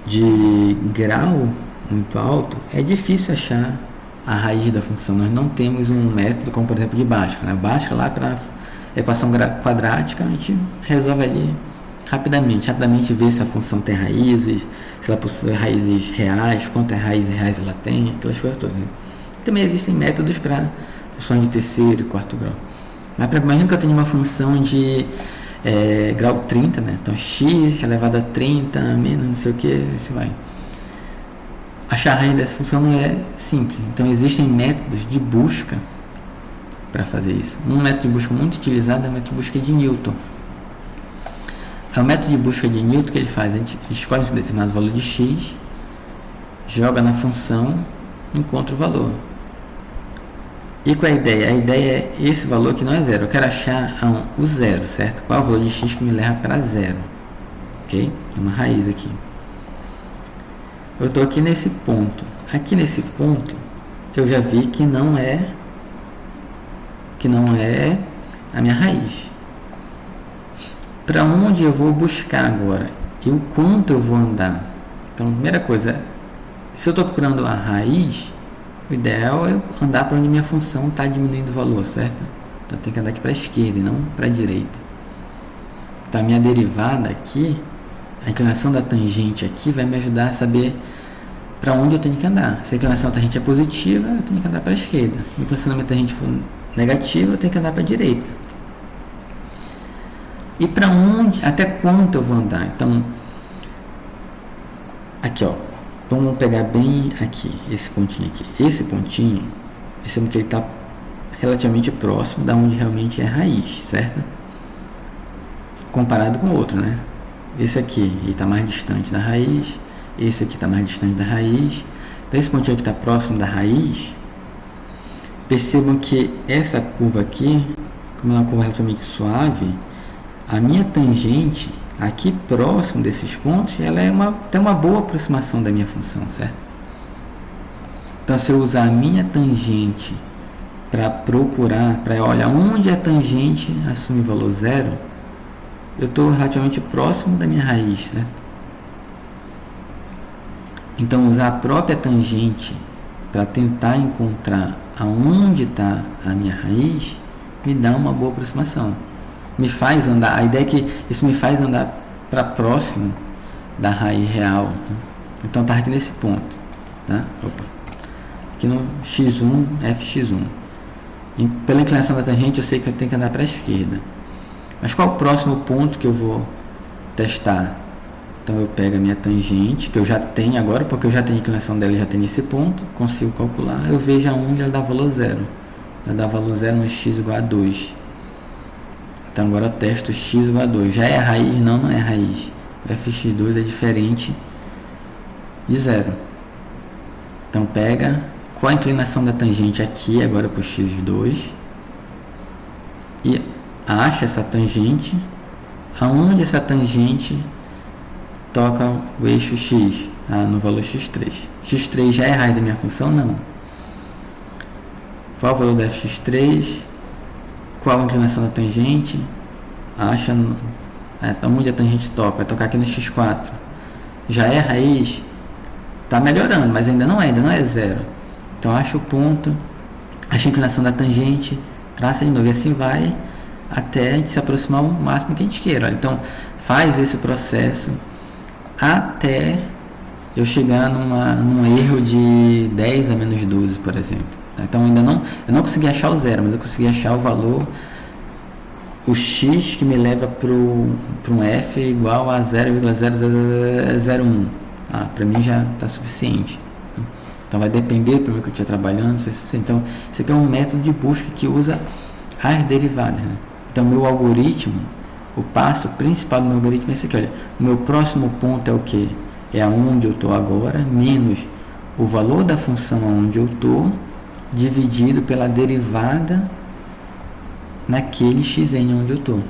de grau muito alto, é difícil achar a raiz da função. Nós não temos um método como, por exemplo, de Bhaskara, né? Bhaskara lá para equação quadrática, a gente resolve ali rapidamente vê se a função tem raízes, se ela possui raízes reais, quantas raízes reais ela tem, aquelas coisas todas, né? Também existem métodos para funções de terceiro e quarto grau. Mas imagina que eu tenho uma função de grau 30, né? Então x elevado a 30 menos não sei o que, assim vai. Achar a raiz dessa função não é simples. Então existem métodos de busca para fazer isso. Um método de busca muito utilizado é o método de busca de Newton. É o método de busca de Newton que ele faz. A gente escolhe um determinado valor de x, joga na função, encontra o valor. E qual é a ideia? A ideia é esse valor que não é zero. Eu quero achar o zero, certo? Qual é o valor de x que me leva para zero? Ok? É uma raiz aqui. Eu estou aqui nesse ponto. Aqui nesse ponto, eu já vi que não é a minha raiz. Para onde eu vou buscar agora? E o quanto eu vou andar? Então, primeira coisa, se eu estou procurando a raiz, o ideal é andar para onde minha função está diminuindo o valor, certo? Então, eu tenho que andar aqui para a esquerda e não para a direita. Então, a minha derivada aqui, a inclinação da tangente aqui vai me ajudar a saber para onde eu tenho que andar. Se a inclinação da tangente é positiva, eu tenho que andar para a esquerda. Se a inclinação da tangente for negativa, eu tenho que andar para a direita. E para onde, até quanto eu vou andar? Então, aqui ó, vamos pegar bem aqui, esse pontinho aqui. Esse pontinho, percebam que ele está relativamente próximo da onde realmente é a raiz, certo? Comparado com o outro, né? Esse aqui, ele está mais distante da raiz, esse aqui está mais distante da raiz. Então, esse pontinho aqui está próximo da raiz. Percebam que essa curva aqui, como é uma curva relativamente suave, a minha tangente aqui próximo desses pontos, ela tem uma boa aproximação da minha função, certo? Então, se eu usar a minha tangente para procurar, para olhar onde a tangente assume valor zero, eu estou relativamente próximo da minha raiz, certo? Então, usar a própria tangente para tentar encontrar aonde está a minha raiz me dá uma boa aproximação. Me faz andar, a ideia é que isso me faz andar para próximo da raiz real, né? Então tá aqui nesse ponto, tá? Opa. Aqui no x1, fx1. E pela inclinação da tangente eu sei que eu tenho que andar para a esquerda. Mas qual é o próximo ponto que eu vou testar? Então eu pego a minha tangente, que eu já tenho agora, porque eu já tenho a inclinação dela, já tenho esse ponto, consigo calcular, eu vejo aonde ela dá valor zero. Ela dá valor zero no x igual a 2. Então agora eu testo x igual a 2. Já é a raiz? Não, não é a raiz. O fx2 é diferente de zero. Então pega qual a inclinação da tangente aqui agora para o x2 e acha essa tangente, aonde essa tangente toca o eixo x, no valor x3. x3 já é a raiz da minha função? Não. Qual o valor do fx3? Qual a inclinação da tangente? Acha onde a tangente toca. Vai tocar aqui no x4. Já é a raiz? Está melhorando, mas ainda não é zero. Então acha o ponto, acha a inclinação da tangente, traça de novo. E assim vai até a gente se aproximar o máximo que a gente queira. Então faz esse processo até eu chegar num erro de 10 a menos 12, por exemplo. Então eu não consegui achar o zero, mas eu consegui achar o valor, o x que me leva para um f igual a 0,0001. Para mim já está suficiente. Então vai depender do problema que eu estiver trabalhando. Então isso aqui é um método de busca que usa as derivadas, né? Então meu algoritmo, o passo principal do meu algoritmo é esse aqui. Olha, o meu próximo ponto é o que? É aonde eu estou agora, menos o valor da função aonde eu estou, dividido pela derivada naquele xn onde eu estou.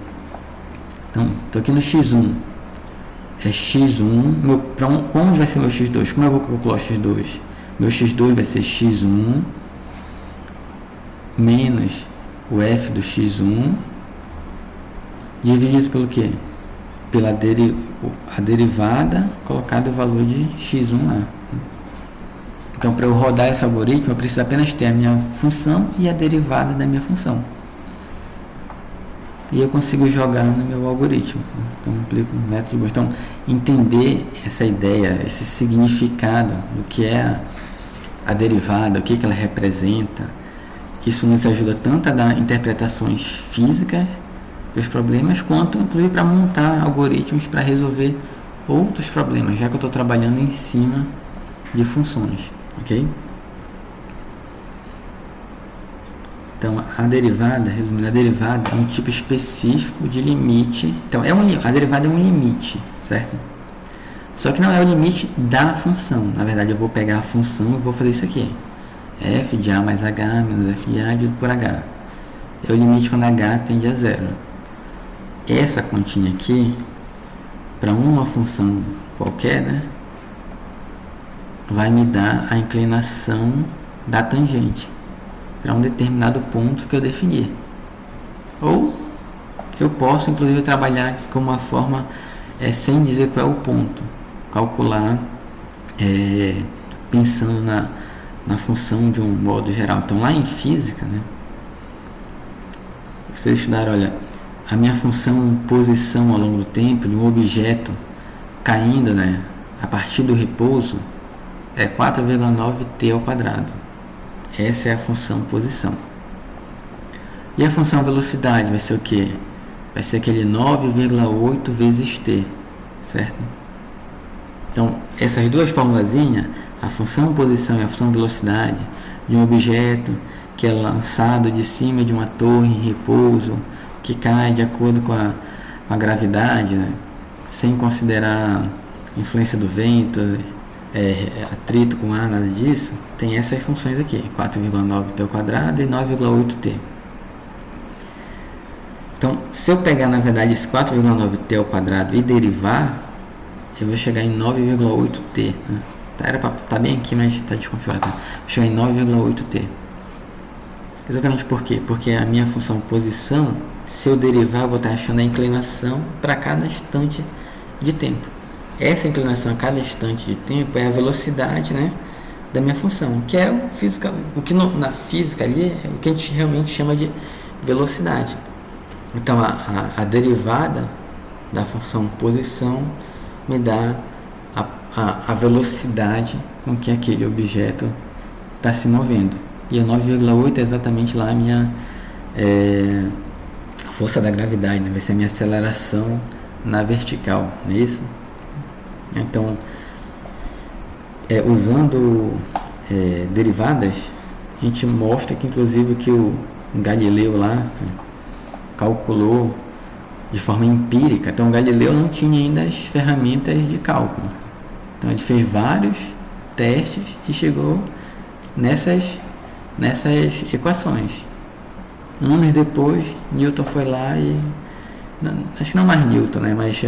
Então, estou aqui no x1. É x1. Onde vai ser meu x2? Como eu vou calcular o x2? Meu x2 vai ser x1 menos o f do x1 dividido pelo quê? Pela a derivada colocado o valor de x1 lá. Então, para eu rodar esse algoritmo, eu preciso apenas ter a minha função e a derivada da minha função. E eu consigo jogar no meu algoritmo. Então, aplico um método de busca. Então, entender essa ideia, esse significado do que é a derivada, o que ela representa, isso nos ajuda tanto a dar interpretações físicas para os problemas, quanto, inclusive, para montar algoritmos para resolver outros problemas, já que eu estou trabalhando em cima de funções. Ok? Então, a derivada, resumindo, a derivada é um tipo específico de limite. Então, a derivada é um limite, certo? Só que não é o limite da função. Na verdade, eu vou pegar a função e vou fazer isso aqui. F de A mais H menos F de A dividido por H. É o limite quando H tende a zero. Essa continha aqui, para uma função qualquer, né, vai me dar a inclinação da tangente para um determinado ponto que eu definir. Ou eu posso, inclusive, trabalhar com uma forma sem dizer qual é o ponto. Calcular pensando na função de um modo geral. Então, lá em física, né, vocês estudaram, olha, a minha função posição ao longo do tempo de um objeto caindo, né, a partir do repouso é 4,9t ao quadrado. Essa é a função posição. E a função velocidade vai ser o quê? Vai ser aquele 9,8 vezes t, certo? Então, essas duas formulazinhas, a função posição e a função velocidade de um objeto que é lançado de cima de uma torre em repouso, que cai de acordo com a gravidade, né? Sem considerar influência do vento, atrito com ar, nada disso, tem essas funções aqui, 4,9t ao quadrado e 9,8t. Então, se eu pegar, na verdade, esse 4,9t ao quadrado e derivar, eu vou chegar em 9,8t. Né? Era para estar bem aqui, mas está desconfigurado. Vou chegar em 9,8t. Exatamente por quê? Porque a minha função posição, se eu derivar, eu vou estar achando a inclinação para cada instante de tempo. Essa inclinação a cada instante de tempo é a velocidade, né, da minha função, que é o que na física ali é o que a gente realmente chama de velocidade. Então, a derivada da função posição me dá a velocidade com que aquele objeto está se movendo. E a 9,8 é exatamente lá a minha força da gravidade, né? Vai ser a minha aceleração na vertical, não é isso? Então, usando derivadas, a gente mostra que, inclusive, que o Galileu lá calculou de forma empírica. Então, o Galileu não tinha ainda as ferramentas de cálculo. Então, ele fez vários testes e chegou nessas equações. Anos depois, Newton foi lá e... acho que não mais Newton, né? Mas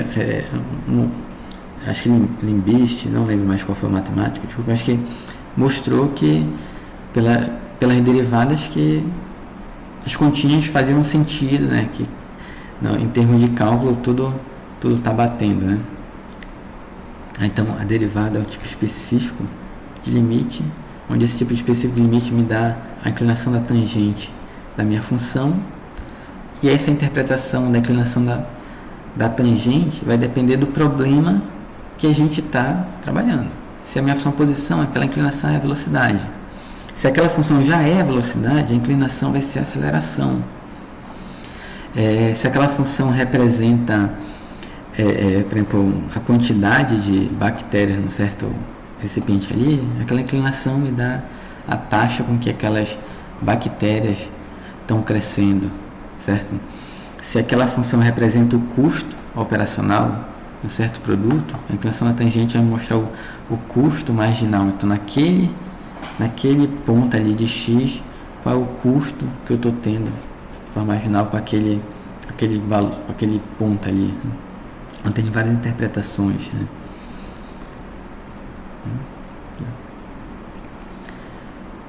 acho que Lembist, não lembro mais qual foi o matemático, desculpa, acho que mostrou que pelas derivadas que as continhas faziam sentido, né? Que em termos de cálculo tudo está batendo, né? Então, a derivada é um tipo específico de limite, onde esse tipo específico de limite me dá a inclinação da tangente da minha função, e essa interpretação da inclinação da tangente vai depender do problema que a gente está trabalhando. Se a minha função posição, aquela inclinação é a velocidade. Se aquela função já é a velocidade, a inclinação vai ser a aceleração. Se aquela função representa, por exemplo, a quantidade de bactérias num certo recipiente ali, aquela inclinação me dá a taxa com que aquelas bactérias estão crescendo, certo? Se aquela função representa o custo operacional de um certo produto, a inclinação da tangente vai mostrar o custo marginal. Então, naquele ponto ali de X, qual é o custo que eu estou tendo de forma marginal com aquele valor, aquele ponto ali. Né? Então, tem várias interpretações, né?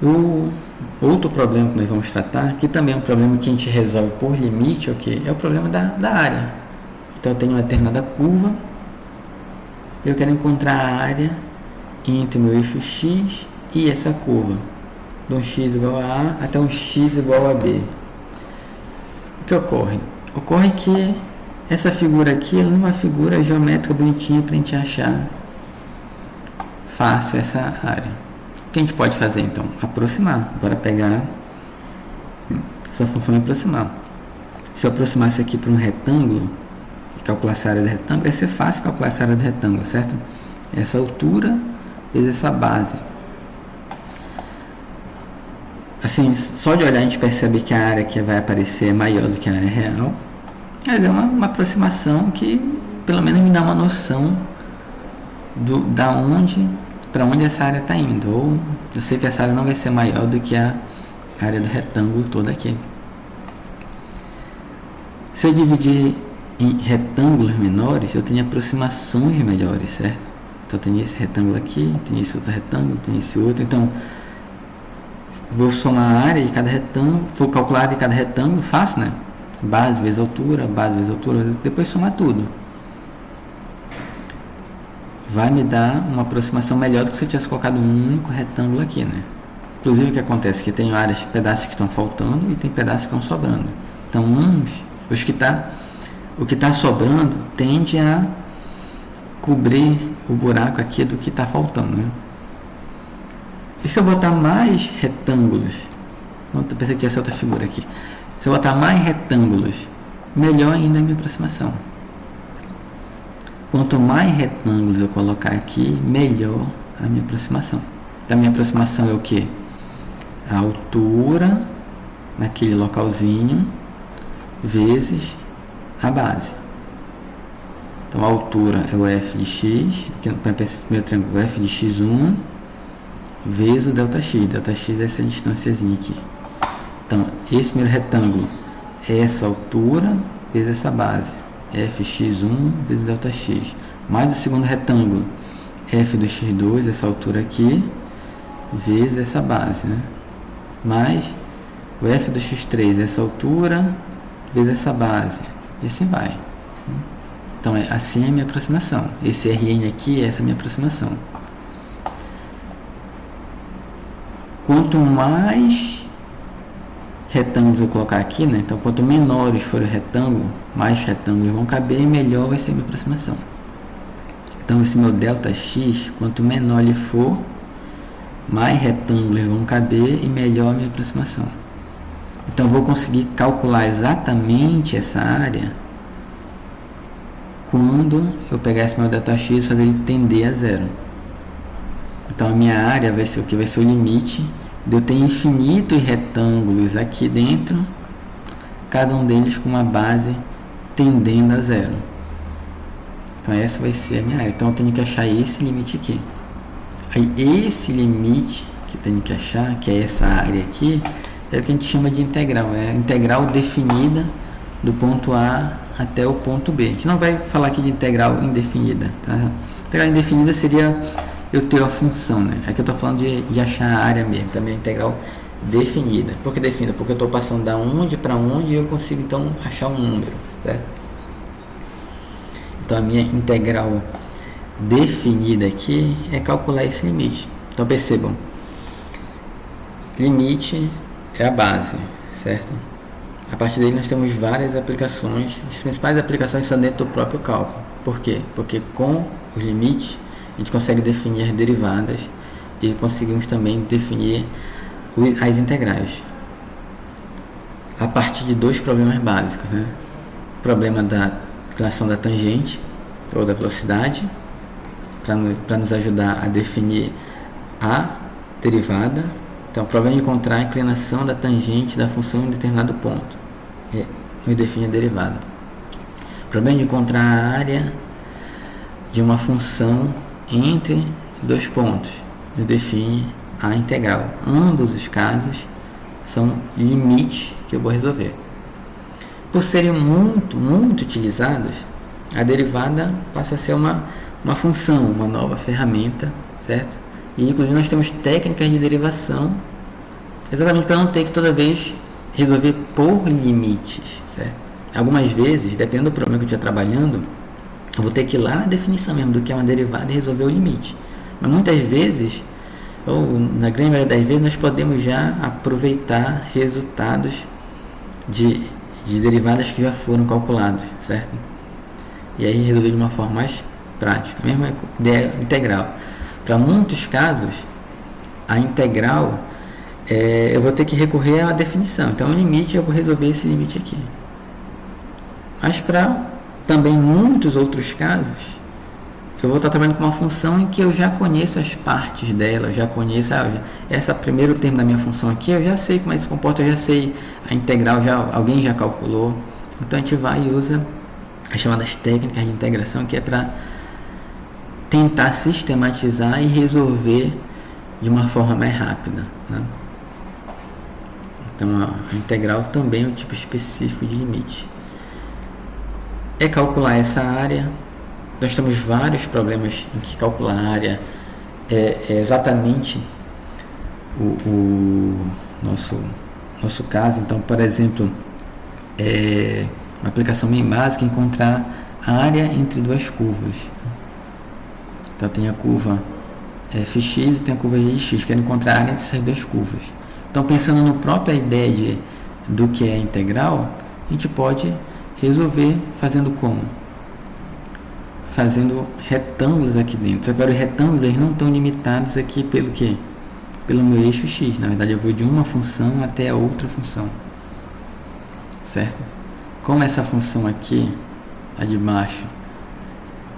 O outro problema que nós vamos tratar, que também é um problema que a gente resolve por limite, é o problema da área. Então, eu tenho uma determinada curva, eu quero encontrar a área entre o meu eixo X e essa curva, de um x igual a A até um x igual a B. O que ocorre? Ocorre que essa figura aqui ela é uma figura geométrica bonitinha para a gente achar fácil essa área. O que a gente pode fazer então? Aproximar. Agora pegar essa função e aproximar. Se eu aproximar isso aqui para um retângulo, calcular essa área do retângulo, vai ser fácil calcular essa área do retângulo, certo? Essa altura vezes essa base. Assim, só de olhar a gente percebe que a área que vai aparecer é maior do que a área real. Mas é uma aproximação que pelo menos me dá uma noção para onde essa área está indo. Ou eu sei que essa área não vai ser maior do que a área do retângulo toda aqui. Se eu dividir em retângulos menores, eu tenho aproximações melhores, certo? Então eu tenho esse retângulo aqui, tenho esse outro retângulo, tenho esse outro. Então vou somar a área de cada retângulo, vou calcular a área de cada retângulo, fácil, né? Base vezes altura, depois somar tudo. Vai me dar uma aproximação melhor do que se eu tivesse colocado um único retângulo aqui, né? Inclusive o que acontece é que tem áreas, pedaços que estão faltando e tem pedaços que estão sobrando. Então o que está sobrando tende a cobrir o buraco aqui do que está faltando, né? E se eu botar mais retângulos, eu pensei que tinha essa outra figura aqui. Se eu botar mais retângulos, melhor ainda a minha aproximação. Quanto mais retângulos eu colocar aqui, melhor a minha aproximação. Então a minha aproximação é o quê? A altura naquele localzinho vezes a base. Então a altura é o f de x, aqui no primeiro triângulo, o f de x1 vezes o ΔX. ΔX é essa distânciazinha aqui. Então esse primeiro retângulo é essa altura vezes essa base, fx1 vezes ΔX, mais o segundo retângulo, f do x2, essa altura aqui, vezes essa base, né? Mais o f do x3, essa altura, vezes essa base, e assim vai. Então, assim é a minha aproximação. Esse Rn aqui, essa é a minha aproximação. Quanto mais retângulos eu colocar aqui, né? Então, quanto menores for o retângulo, mais retângulos vão caber e melhor vai ser a minha aproximação. Então, esse meu ΔX, quanto menor ele for, mais retângulos vão caber e melhor a minha aproximação. Então, eu vou conseguir calcular exatamente essa área quando eu pegar esse meu ΔX e fazer ele tender a zero. Então, a minha área vai ser o que? Vai ser o limite de eu ter infinitos retângulos aqui dentro, cada um deles com uma base tendendo a zero. Então, essa vai ser a minha área. Então, eu tenho que achar esse limite aqui. Aí, esse limite que eu tenho que achar, que é essa área aqui, é o que a gente chama de integral. É a integral definida do ponto A até o ponto B. A gente não vai falar aqui de integral indefinida. Tá? Integral indefinida seria eu ter a função, né? Aqui eu estou falando de achar a área mesmo. Também é integral definida. Por que definida? Porque eu estou passando da onde para onde e eu consigo então achar um número. Certo? Então a minha integral definida aqui é calcular esse limite. Então percebam, limite é a base, certo? A partir dele nós temos várias aplicações. As principais aplicações são dentro do próprio cálculo. Por quê? Porque com os limites a gente consegue definir as derivadas e conseguimos também definir as integrais. A partir de dois problemas básicos, né? O problema da relação da tangente ou da velocidade, para nos ajudar a definir a derivada. Então, o problema de encontrar a inclinação da tangente da função em um determinado ponto. Nos define a derivada. O problema de encontrar a área de uma função entre dois pontos. Nos define a integral. Ambos os casos são limites que eu vou resolver. Por serem muito utilizados, a derivada passa a ser uma função, uma nova ferramenta, certo? E inclusive nós temos técnicas de derivação exatamente para não ter que toda vez resolver por limites, certo? Algumas vezes, dependendo do problema que eu estiver trabalhando, eu vou ter que ir lá na definição mesmo do que é uma derivada e resolver o limite. Mas muitas vezes ou na grande maioria das vezes nós podemos já aproveitar resultados de derivadas que já foram calculadas, certo? E aí resolver de uma forma mais prática. A mesma ideia integral. Para muitos casos, a integral eu vou ter que recorrer à definição. Então, o limite, eu vou resolver esse limite aqui. Mas para também muitos outros casos, eu vou estar trabalhando com uma função em que eu já conheço as partes dela, já conheço esse primeiro termo da minha função aqui, eu já sei como é que se comporta, eu já sei a integral, alguém já calculou. Então, a gente vai e usa as chamadas técnicas de integração, que é para tentar sistematizar e resolver de uma forma mais rápida, né? Então, a integral também é um tipo específico de limite. É calcular essa área. Nós temos vários problemas em que calcular a área é exatamente o nosso caso. Então, por exemplo, uma aplicação bem básica, encontrar a área entre duas curvas. Então, tem a curva fx e tem a curva x, quero encontrar a área entre essas duas curvas. Então, pensando na própria ideia do que é integral, a gente pode resolver fazendo como? Fazendo retângulos aqui dentro. Só que agora os retângulos eles não estão limitados aqui pelo quê? Pelo meu eixo x. Na verdade, eu vou de uma função até a outra função. Certo? Como essa função aqui, a de baixo,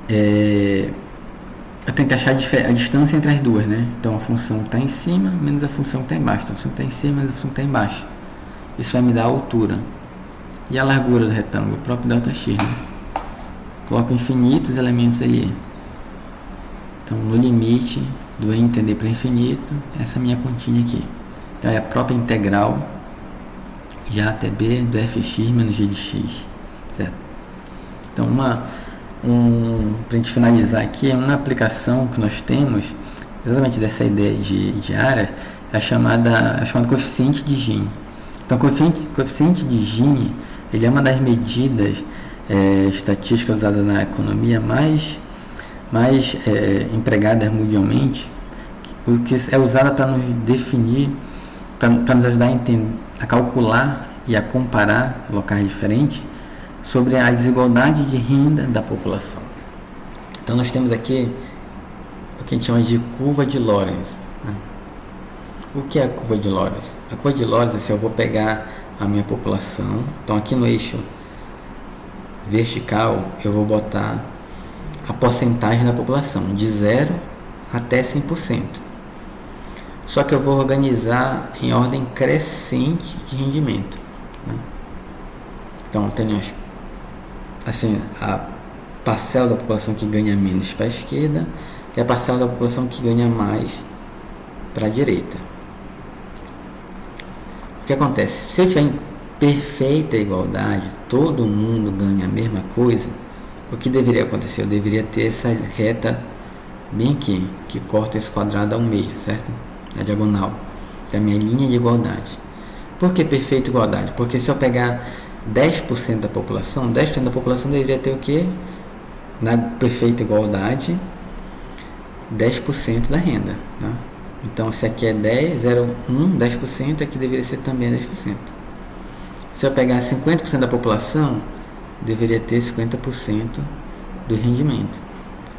eu tenho que achar a distância entre as duas, né? Então, a função que está em cima menos a função que está embaixo. Então, a função que está em cima menos a função que está embaixo. Isso vai me dar a altura. E a largura do retângulo? O próprio ΔX, né? Coloco infinitos elementos ali. Então, no limite do n tender para infinito, essa é a minha continha aqui. Então, é a própria integral de a até b do fx menos g de x. Certo? Então, para a gente finalizar aqui, uma aplicação que nós temos, exatamente dessa ideia de área, é a chamada coeficiente de Gini. Então, o coeficiente de Gini, ele é uma das medidas estatísticas usadas na economia mais empregadas mundialmente, o que é usada para nos definir, para nos ajudar a calcular e a comparar locais diferentes sobre a desigualdade de renda da população. Então, nós temos aqui o que a gente chama de curva de Lorenz, né? O que é a curva de Lorenz? A curva de Lorenz, eu vou pegar a minha população. Então, aqui no eixo vertical, eu vou botar a porcentagem da população, de 0 até 100%. Só que eu vou organizar em ordem crescente de rendimento, né? Então, tenho a parcela da população que ganha menos para a esquerda e a parcela da população que ganha mais para a direita. O que acontece? Se eu tiver em perfeita igualdade, todo mundo ganha a mesma coisa, o que deveria acontecer? Eu deveria ter essa reta bem aqui, que corta esse quadrado ao meio, certo? A diagonal, que é a minha linha de igualdade. Por que perfeita igualdade? Porque se eu pegar 10% da população, 10% da população deveria ter o quê? Na perfeita igualdade, 10% da renda, tá? Então, se aqui é 10, 0, 1, 10%, aqui deveria ser também 10%. Se eu pegar 50% da população, deveria ter 50% do rendimento.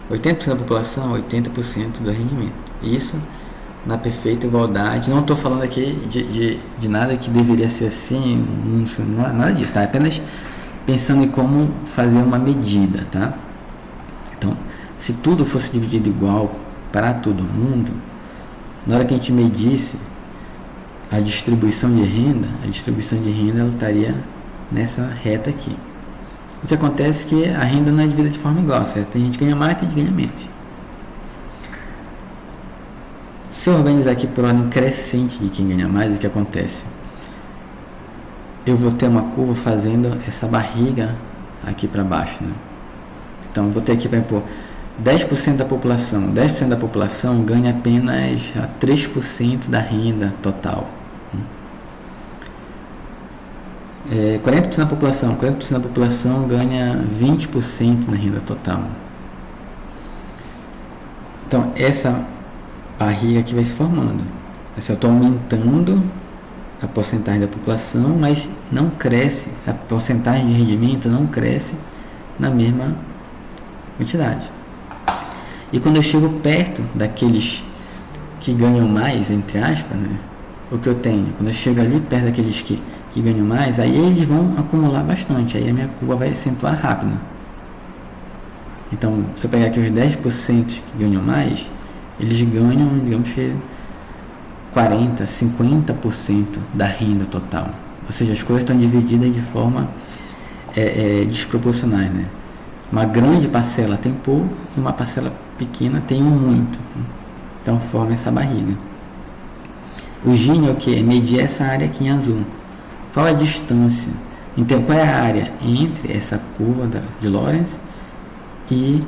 80% da população, 80% do rendimento. Isso na perfeita igualdade. Não estou falando aqui de nada que deveria ser assim, nada disso, tá? Apenas pensando em como fazer uma medida, tá? Então, se tudo fosse dividido igual para todo mundo, na hora que a gente medisse a distribuição de renda ela estaria nessa reta aqui. O que acontece é que a renda não é dividida de forma igual, certo? Tem gente que ganha mais, tem gente que ganha menos. Se eu organizar aqui por ordem crescente de quem ganha mais, o que acontece? Eu vou ter uma curva fazendo essa barriga aqui para baixo, né? Então, eu vou ter aqui, por exemplo, 10% da população ganha apenas 3% da renda total. 40% da população ganha 20% da renda total. Então, essa barriga que vai se formando. Assim, eu estou aumentando a porcentagem da população, mas não cresce, a porcentagem de rendimento não cresce na mesma quantidade. E quando eu chego perto daqueles que ganham mais, entre aspas, né, o que eu tenho, quando eu chego ali perto daqueles que ganham mais, aí eles vão acumular bastante, aí a minha curva vai acentuar rápido. Então, se eu pegar aqui os 10% que ganham mais, eles ganham, digamos que 40%, 50% da renda total. Ou seja, as coisas estão divididas de forma desproporcionais, né? Uma grande parcela tem pouco e uma parcela pequena tem um muito. Então forma essa barriga. O Gini é o que? É medir essa área aqui em azul. Qual é a distância? Então, qual é a área entre essa curva de Lorenz e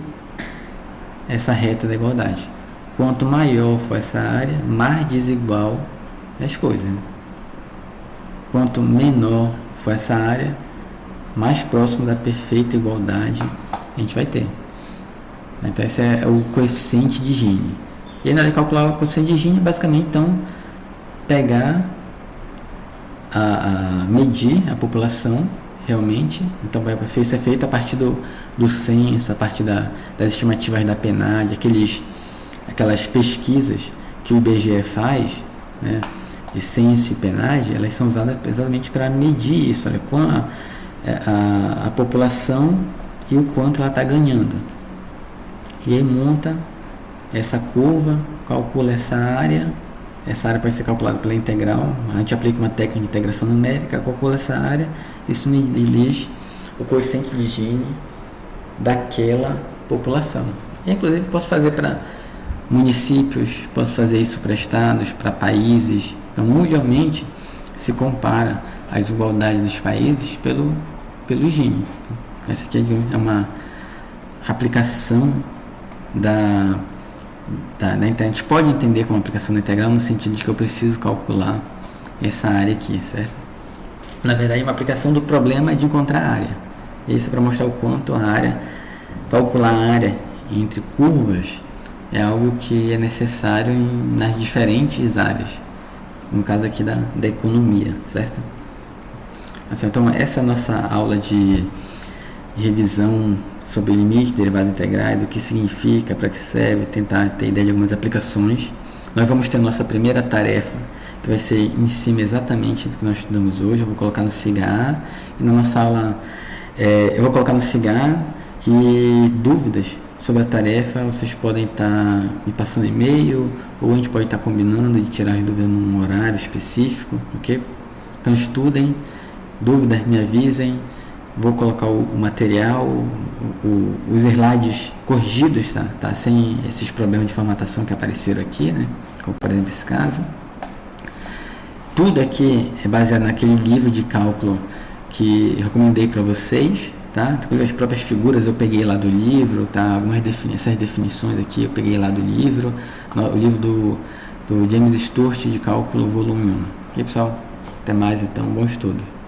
essa reta da igualdade? Quanto maior for essa área, mais desigual é as coisas. Né? Quanto menor for essa área, mais próximo da perfeita igualdade a gente vai ter. Então esse é o coeficiente de Gini. E aí na hora de calcular o coeficiente de Gini, basicamente então pegar medir a população realmente. Então isso é feito a partir do censo, a partir das estimativas da PNAD, aquelas pesquisas que o IBGE faz, né, de censo e PNAD, elas são usadas exatamente para medir isso, olha, com a população e o quanto ela está ganhando. E aí monta essa curva, calcula essa área pode ser calculada pela integral, a gente aplica uma técnica de integração numérica, calcula essa área, isso me diz o coeficiente de Gini daquela população. E, inclusive posso fazer para municípios, posso fazer isso para estados, para países. Então, mundialmente se compara a desigualdade dos países pelo Gini. Essa aqui é uma aplicação da internet. A gente pode entender como aplicação da integral no sentido de que eu preciso calcular essa área aqui, certo? Na verdade, é uma aplicação do problema de encontrar a área. Isso é para mostrar o quanto calcular a área entre curvas é algo que é necessário nas diferentes áreas. No caso aqui da economia, certo? Então, essa é a nossa aula de revisão sobre limite, derivadas integrais, o que significa, para que serve, tentar ter ideia de algumas aplicações. Nós vamos ter nossa primeira tarefa, que vai ser em cima exatamente do que nós estudamos hoje. Eu vou colocar no SIGA e na nossa aula eu vou colocar no SIGA, e dúvidas sobre a tarefa vocês podem estar me passando e-mail, ou a gente pode estar combinando de tirar as dúvidas num horário específico, ok? Então estudem, dúvidas me avisem. Vou colocar o material, os slides corrigidos, tá? Sem esses problemas de formatação que apareceram aqui, né? Como por exemplo esse caso. Tudo aqui é baseado naquele livro de cálculo que eu recomendei para vocês, tá? As próprias figuras eu peguei lá do livro, tá? Essas definições aqui eu peguei lá do livro, o livro do James Stewart de cálculo volume 1. Ok, pessoal? Até mais então, bom estudo.